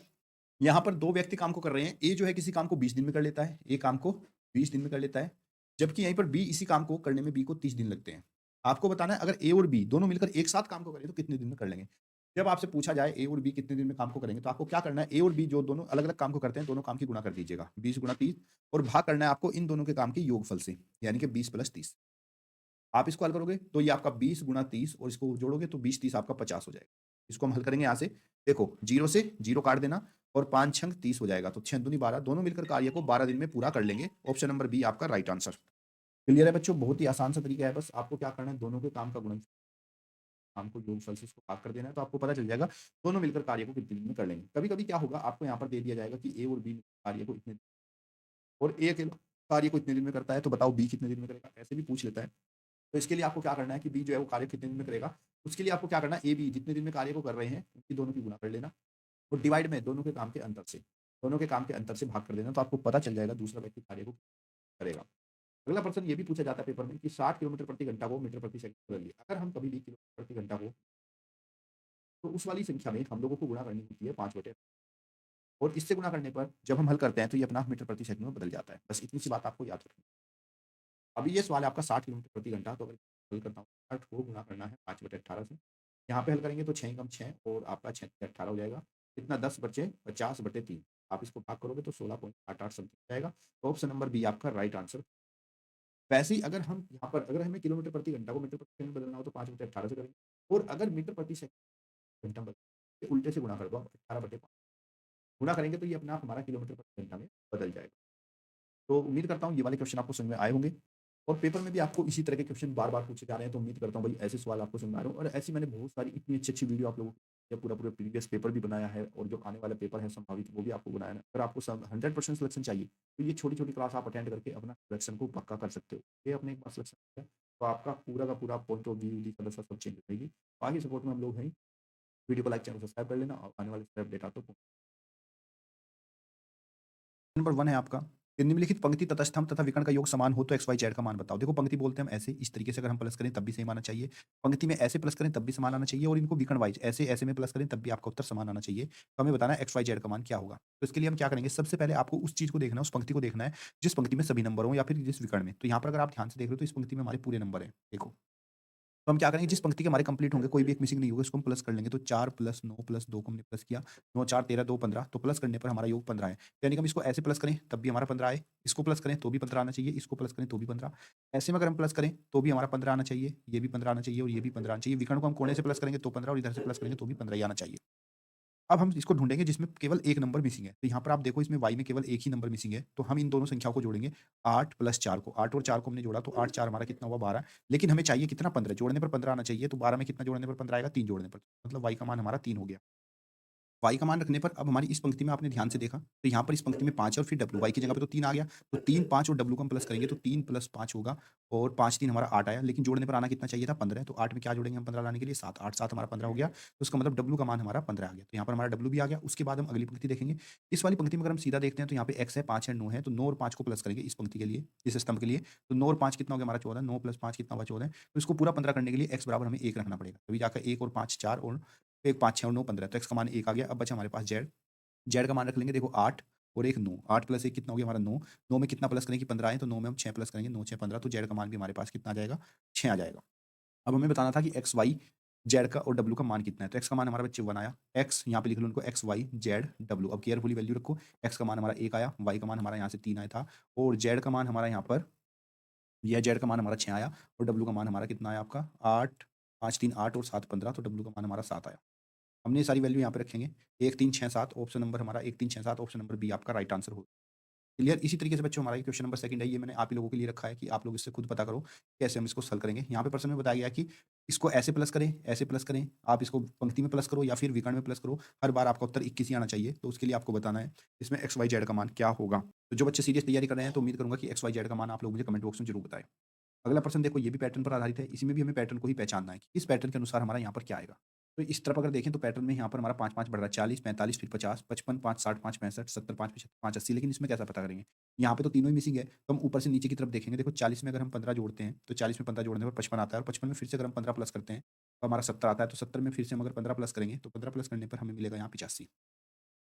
यहाँ पर 2 व्यक्ति काम को कर रहे हैं। A जो है किसी काम को 20 दिन में कर लेता है, A काम को 20 दिन में कर लेता है, जबकि यहीं पर B इसी काम को करने में B को 30 दिन लगते हैं। आपको बताना है अगर A और B दोनों मिलकर एक साथ काम को करें तो कितने दिन में कर लेंगे? जब आपसे पूछा जाए A और B कितने दिन में काम को करेंगे, तो आपको क्या करना है, A और B जो दोनों अलग-अलग काम को करते हैं, दोनों काम की गुणा कर दीजिएगा। 20 गुणा 30 और भाग करना है आपको इन दोनों के काम के योगफल से, यानी कि 20 + 30। आप इसको हल करोगे तो ये आपका 20 गुणा 30 और इसको जोड़ोगे तो 20 30 आपका 50 हो जाएगा। इसको हम हल करेंगे यहाँ से। देखो 0 से 0 काट देना और 5 छंग 30 हो जाएगा, तो 6 दूनी 12, दोनों मिलकर कार्य को 12 दिन में पूरा कर लेंगे। ऑप्शन नंबर बी आपका राइट आंसर। क्लियर है बच्चों? बहुत ही आसान सा तरीका है, बस आपको क्या करना है, दोनों के काम का गुणनफल, काम को योगफल से इसको भाग कर देना है, तो आपको पता चल जाएगा दोनों मिलकर कार्य को कितने दिन में कर लेंगे। कभी-कभी क्या होगा, आपको यहाँ पर दे दिया जाएगा कि ए और बी कार्य को इतने और ए अकेला कार्य को इतने दिन में करता है, तो बताओ बी कितने दिन में करेगा, ऐसे भी पूछ लेता है। तो इसके लिए आपको क्या करना है कि बी जो है वो कार्य कितने दिन में करेगा, उसके लिए आपको क्या करना है, ए बी जितने दिन में कार्य को कर रहे हैं उनकी दोनों की गुणा कर लेना और डिवाइड में दोनों के काम के अंतर से, दोनों के काम के अंतर से भाग कर देना, तो आपको पता चल जाएगा दूसरा व्यक्ति कार्य को करेगा। अगला प्रश्न ये भी पूछा जाता है पेपर में कि 60 किलोमीटर प्रति घंटा को मीटर प्रति सेकंड बदलिए। अगर हम कभी भी किलोमीटर प्रति घंटा को, तो उस वाली संख्या में हम लोगों को गुणा करनी होती है 5/, और इससे गुणा करने पर जब हम हल करते हैं तो ये अपना मीटर प्रति सेकंड में बदल जाता है। बस इतनी सी बात आपको याद रखनी है। अभी ये सवाल है आपका 60 किलोमीटर प्रति घंटा, तो अगर हल करता हूँ 60 को गुणा करना है 5/18 से। यहाँ पे हल करेंगे तो 6 कम 6 और आपका 6 18 हो जाएगा। कितना 10 बचे 50/3। आप इसको भाग करोगे तो 16.88 समथिंग जाएगा। तो ऑप्शन नंबर बी आपका राइट आंसर। वैसे ही अगर हम यहाँ पर अगर हमें किलोमीटर प्रति घंटा को मीटर प्रति सेकंड बदलना हो तो 5/18 से करेंगे, और अगर मीटर प्रति सेकंड घंटा बदलना है, उल्टे से गुणा कर दो आप 18/5 गुणा करेंगे तो ये अपना आप हमारा किलोमीटर प्रति घंटा में बदल जाएगा। तो उम्मीद करता हूँ ये वाले क्वेश्चन आपको समझ में आए होंगे, और पेपर में भी आपको इसी तरह के क्वेश्चन बार बार पूछे जा रहे हैं, तो उम्मीद करता हूँ भाई ऐसे सवाल आपको समझ में आ रहे हो। और ऐसी मैंने बहुत सारी इतनी अच्छी अच्छी वीडियो आप लोगों को पूरा पूरा प्रीवियस पेपर भी बनाया है, और जो आने वाला पेपर है संभावित वो भी आपको बनाया है। अगर आपको 100% सिलेक्शन चाहिए तो ये छोटी छोटी क्लास आप अटेंड करके अपना सिलेक्शन को पक्का कर सकते हो। ये अपने एक बार सिलेक्शन है तो आपका पूरा का पूरा पॉइंट ऑफ व्यू दी दशा सब चेंज हो जाएगी। आगे सपोर्ट में हम लोग हैं। वीडियो को लाइक चैनल सब्सक्राइब कर लेना, और आने वाले अपडेट आपको नंबर 1 है आपका कि निम्नलिखित पंक्ति तटस्थम तथा विकर्ण का योग समान हो तो एक्स वाई जेड का मान बताओ। देखो पंक्ति बोलते हैं हम ऐसे, इस तरीके से अगर हम प्लस करें तब भी सेम आना चाहिए। पंक्ति में ऐसे प्लस करें तब भी समान आना चाहिए, और इनको विकर्ण वाइज ऐसे ऐसे में प्लस करें तब भी आपका उत्तर समान आना चाहिए। तो हमें बताना है एक्स वाई जेड का मान क्या होगा। तो इसके लिए हम क्या करेंगे, सबसे पहले आपको उस चीज को देखना है, उस पंक्ति को देखना है जिस पंक्ति में सभी नंबर हो या फिर जिस विकर्ण में। तो यहाँ पर अगर आप ध्यान से देख रहे हो तो इस पंक्ति में हमारे पूरे नंबर है। देखो तो हम क्या करेंगे, जिस पंक्ति के हमारे कंप्लीट होंगे, कोई भी एक मिसिंग नहीं होगा, इसको हम प्लस कर लेंगे। तो 4 + 9 + 2 को हमने प्लस किया, 9 4 13 2 15, तो प्लस करने पर हमारा योग 15 है। यानी कि हम इसको ऐसे प्लस करें तब भी हमारा 15 आए, इसको प्लस करें तो भी 15 आना चाहिए, इसको प्लस करें तो भी 15। ऐसे में अगर हम प्लस करें तो भी हमारा 15 आना चाहिए, ये भी 15 आना चाहिए और ये भी 15 आना चाहिए। विकर्ण को हम कोने से प्लस करेंगे तो 15 और इधर से प्लस करेंगे तो भी 15 ही आना चाहिए। अब हम इसको ढूँढेंगे जिसमें केवल एक नंबर मिसिंग है। तो यहाँ पर आप देखो इसमें y में केवल एक ही नंबर मिसिंग है। तो हम इन दोनों संख्याओं को जोड़ेंगे 8 + 4 को। 8 और 4 को हमने जोड़ा तो 8 4 हमारा कितना हुआ 12। लेकिन हमें चाहिए कितना 15, जोड़ने पर 15 आना चाहिए। तो 12 में कितना जोड़ने पर 15 आएगा, 3 जोड़ने पर। मतलब y का मान हमारा 3 हो गया। y का मान रखने पर अब हमारी इस पंक्ति में आपने ध्यान से देखा तो यहाँ पर इस पंक्ति में 5 और फिर w, y की जगह पे तो 3 आ गया। तो 3 5 और w को हम प्लस करेंगे तो 3 + 5 होगा, और 5 3 हमारा 8 आया। लेकिन जोड़ने पर आना कितना चाहिए था 15। तो 8 में क्या जोड़ेंगे हम 15 लाने के लिए 7, 8 7 हमारा 15 हो गया। तो इसका मतलब w का मान हमारा 15 आ गया। तो यहाँ पर हमारा w भी आ गया। उसके बाद हम अगली पंक्ति देखेंगे। इस वाली पंक्ति में अगर हम सीधा देखते हैं तो यहाँ पे x है, 5 है, 9 है। तो 9 और 5 को प्लस करेंगे इस पंक्ति के लिए, इस स्तंभ के लिए। तो 9 और 5 कितना हो गया हमारा 14, 9 + 5 कितना हुआ 14। तो इसको पूरा 15 करने के लिए x बराबर हमें 1 रखना पड़ेगा। तभी जाकर 1 और 5 4 और 1 5 6 और 9 15। तो x का मान 1 आ गया। अब बचा हमारे पास z। जेड का मान रख लेंगे। देखो 8 और एक 9, 8 + 1 कितना हो गया हमारा 9। 9 में कितना प्लस करें कि 15 आए, तो 9 में हम 6 प्लस करेंगे, 9 6 15। तो जेड का मान भी हमारे पास कितना आ जाएगा, 6 आ जाएगा। अब हमें बताना था कि एक्स वाई जेड का और डब्ल्यू का मान कितना है। तो एक्स का मान हमारा बच्चे 1 आया। एक्स यहाँ पे लिख लो उनको, एक्स वाई जेड डब्ल्यू। अब केयरफुली वैल्यू रखो। एक्स का मान हमारा 1 आया, वाई का मान हमारा यहाँ से 3 आया था, और जेड का मान हमारा यहाँ पर, यह जेड का मान हमारा 6 आया, और डब्ल्यू का मान हमारा कितना आया आपका 8, 5 3 8 और 7 15। तो डब्ल्यू का मान हमारा 7 आया। हमने ये सारी वैल्यू यहाँ पे रखेंगे। 1 3 6 7 ऑप्शन नंबर हमारा 1 3 6 7 ऑप्शन नंबर बी आपका राइट आंसर होगा। क्लियर। इसी तरीके से बच्चों हमारा ये क्वेश्चन नंबर सेकंड है, ये मैंने आप ही लोगों के लिए रखा है कि आप लोग इससे खुद पता करो कैसे हम इसको सॉल्व करेंगे। यहाँ पे प्रश्न में बताया गया कि इसको ऐसे प्लस करें, ऐसे प्लस करें, आप इसको पंक्ति में प्लस करो या फिर विकर्ण में प्लस करो, हर बार आपका उत्तर 21 ही आना चाहिए। तो उसके लिए आपको बताना है इसमें एक्स वाई जेड का मान क्या होगा। तो जो बच्चे सीरियस तैयारी कर रहे हैं तो उम्मीद करूंगा कि एक्स वाई जेड का मान आप लोग मुझे कमेंट बॉक्स में जरूर बताएं। अगला प्रश्न देखो, ये भी पैटर्न पर आधारित है। इसी में भी हमें पैटर्न को ही पहचानना है कि इस पैटर्न के अनुसार हमारा यहाँ पर क्या आएगा। तो इस तरफ अगर देखें तो पैटर्न में यहाँ पर हमारा 5 5 बढ़ रहा है, 40 45 फिर 50 55 5 60 5 65 70 5 75 5 80। लेकिन इसमें कैसा पता करेंगे, यहाँ पे तो तीनों ही मिसिंग है। तो हम ऊपर से नीचे की तरफ देखेंगे। देखो 40 में अगर हम 15 जोड़ते हैं तो 40 में 15 जोड़ने पर 55 आता है, और 55 में फिर से अगर हम 15 प्लस करते हैं तो हमारा 70 आता है। तो 70 में फिर से हम अगर 15 प्लस करेंगे तो 15 प्लस करने पर हमें मिलेगा यहाँ 85।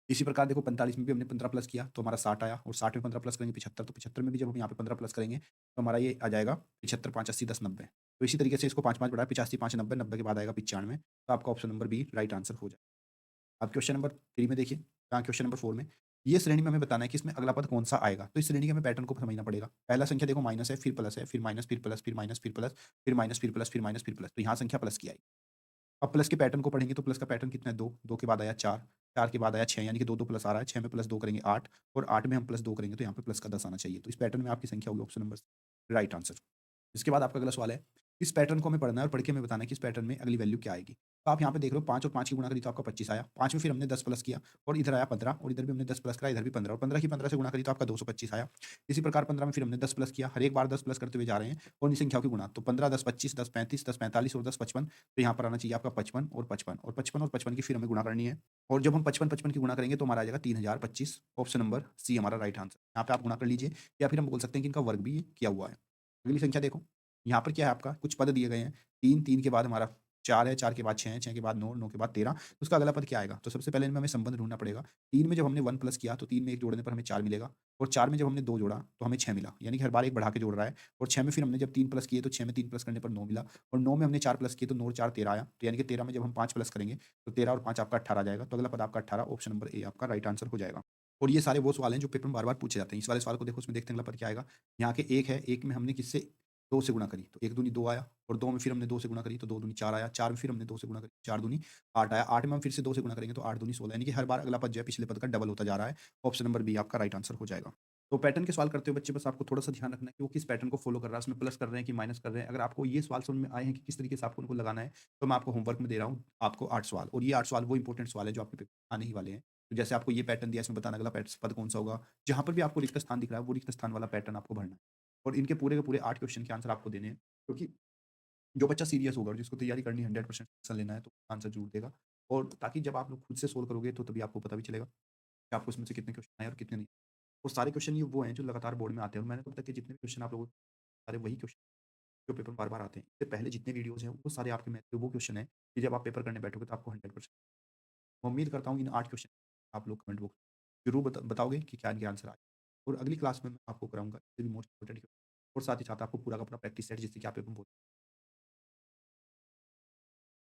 इसी प्रकार देखो 45 में भी हमने 15 प्लस किया तो हमारा 60 आया, और 60 में 15 प्लस करेंगे 75। तो 75 में भी जब हम यहाँ पे 15 प्लस करेंगे तो हमारा ये आ जाएगा 75 5 80 10 90। तो इसी तरीके से इसको 5 5 बढ़ाया, 85 5 90, 90 के बाद आएगा 95। तो आपका option number B right answer हो जाएगा। अब क्वेश्चन नंबर 3 में देखिए, क्वेश्चन नंबर 4 में ये श्रेणी में हमें बताना है कि इसमें अगला पद कौन सा आएगा। तो इस श्रेणी के हमें पैटर्न को समझना पड़ेगा। पहला संख्या देखो माइनस है, फिर प्लस है, फिर माइनस, फिर प्लस, फिर माइनस, फिर प्लस, फिर माइनस, फिर प्लस, फिर माइनस, फिर प्लस। तो यहाँ संख्या प्लस की आई। अब प्लस के पैटर्न को पढ़ेंगे तो प्लस का पैटर्न कितना है 2, 2 के बाद आया 4, 4 के बाद आया 6, यानी कि 2 2 प्लस आ रहा है। 6 में प्लस 2 करेंगे 8, और 8 में हम प्लस 2 करेंगे तो यहाँ पे प्लस का 10 आना चाहिए। तो इस पैटर्न में आपकी संख्या होगी ऑप्शन नंबर राइट आंसर। इसके बाद आपका अगला सवाल है इस पैटर्न को हमें पढ़ना है और पढ़ के हमें बताना है कि इस पैटर्न में अगली वैल्यू क्या आएगी। तो आप यहाँ पे देख रहे हो 5 और 5 की गुणा करी तो आपका 25 आया। 5 में फिर हमने 10 प्लस किया और इधर आया 15 और इधर भी हमने 10 प्लस करा, इधर भी 15 और 15 की 15 से गुणा करी तो आपका 225 आया। इसी प्रकार 15 में फिर हमने 10 प्लस किया, हर एक बार 10 प्लस करते हुए जा रहे हैं और इन संख्याओं की गुणा। तो 15, 10, 25, 10, 35, 10, 45 और 10, 55। तो यहाँ पर आना चाहिए आपका 55 और 55 और 55 और 55 की फिर हमें गुणा करनी है। और जब हम 55 की गुणा करेंगे तो हमारा आ जाएगा 3025। ऑप्शन नंबर सी हमारा राइट आंसर। यहाँ पे आप गुणा कर लीजिए या फिर हम बोल सकते हैं कि इनका वर्ग भी किया हुआ है। अगली संख्या देखो, यहाँ पर क्या है आपका कुछ पद दिए गए हैं। 3 के बाद हमारा 4 है, 4 के बाद 6 है, 6 के बाद 9, 9 के बाद 13। तो उसका अगला पद क्या आएगा? तो सबसे पहले इनमें हमें संबंध ढूँढना पड़ेगा। 3 में जब हमने 1 प्लस किया तो 3 में 1 जोड़ने पर हमें 4 मिलेगा और 4 में जब हमने 2 जोड़ा तो हमें 6 मिला। यानी कि हर बार 1 बढ़ा के जोड़ रहा है और 6 में फिर हमने जब 3 प्लस किए तो 6 में 3 प्लस करने पर 9 मिला और 9 में हमने 4 प्लस किए तो 9 और 4 13 आया। तो यानी कि 13 में जब हम 5 प्लस करेंगे तो 13 और 5 आपका 18 आ जाएगा। तो अगला पद आपका 18, ऑप्शन नंबर ए आपका राइट आंसर हो जाएगा। और ये सारे वो सवाल हैं जो पेपर में बार-बार पूछे जाते हैं। इस वाले सवाल को देखो, उसमें देखते हैं अगला पद क्या आएगा। यहाँ के 1 है, 1 में हमने किससे 2 से गुणा करी तो 1 दूनी 2 आया और 2 में फिर हमने 2 से गुणा करी तो 2 दूनी 4 आया। 4 में फिर हमने 2 से गुणा करी, 4 दूनी 8 आया। 8 में हम फिर से 2 से गुणा करेंगे तो 8 दूनी 16, यानी कि हर बार अगला पद जो है पिछले पद का डबल होता जा रहा है। ऑप्शन नंबर बी आपका राइट आंसर हो जाएगा। तो पैटर्न के सवाल करते हुए बच्चे बस आपको थोड़ा-सा ध्यान रखना है कि वो किस पैटर्न को फॉलो कर रहा है, उसमें प्लस कर रहे हैं कि माइनस कर रहे हैं। अगर आपको ये सवाल समझ में आए हैं कि किस तरीके से आपको उनको लगाना है, तो मैं आपको होमवर्क में दे रहा हूँ आपको 8 सवाल और ये 8 सवाल वो इंपॉर्टेंट सवाल है जो आपके पेपर में आने ही वाले हैं। तो जैसे आपको ये पैटर्न दिया, इसमें बताना अगला पद कौन-सा होगा। जहाँ पर भी आपको रिक्त स्थान दिख रहा है, वो रिक्त स्थान वाला पैटर्न आपको भरना है और इनके पूरे के पूरे 8 क्वेश्चन के आंसर आपको देने हैं। क्योंकि जो बच्चा सीरियस होगा और जिसको तैयारी करनी है 100% आंसर लेना है तो आंसर ज़रूर देगा और ताकि जब आप लोग खुद से सोल्व करोगे तो तभी आपको पता भी चलेगा कि आपको इसमें से कितने क्वेश्चन आए और कितने नहीं। और सारे क्वेश्चन ये वो हैं जो लगातार बोर्ड में आते हैं और मैंने अब तक के जितने भी क्वेश्चन आप लोगों को सारे वही क्वेश्चन जो पेपर में बार-बार आते हैं। इससे पहले जितने वीडियोज़ हैं वो सारे आपके मैथ के वो क्वेश्चन हैं कि जब आप पेपर करने बैठोगे तो आपको 100% मैं उम्मीद करता हूँ इन 8 क्वेश्चन आप लोग कमेंट बॉक्स में ज़रूर बताओगे कि क्या इनके आंसर आए और अगली क्लास में मैं आपको कराऊँगा इससे भी मोस्ट इम्पोर्टेंट और साथ ही साथ आपको पूरा का पूरा प्रैक्टिस सेट जिससे कि आप पेपर में बहुत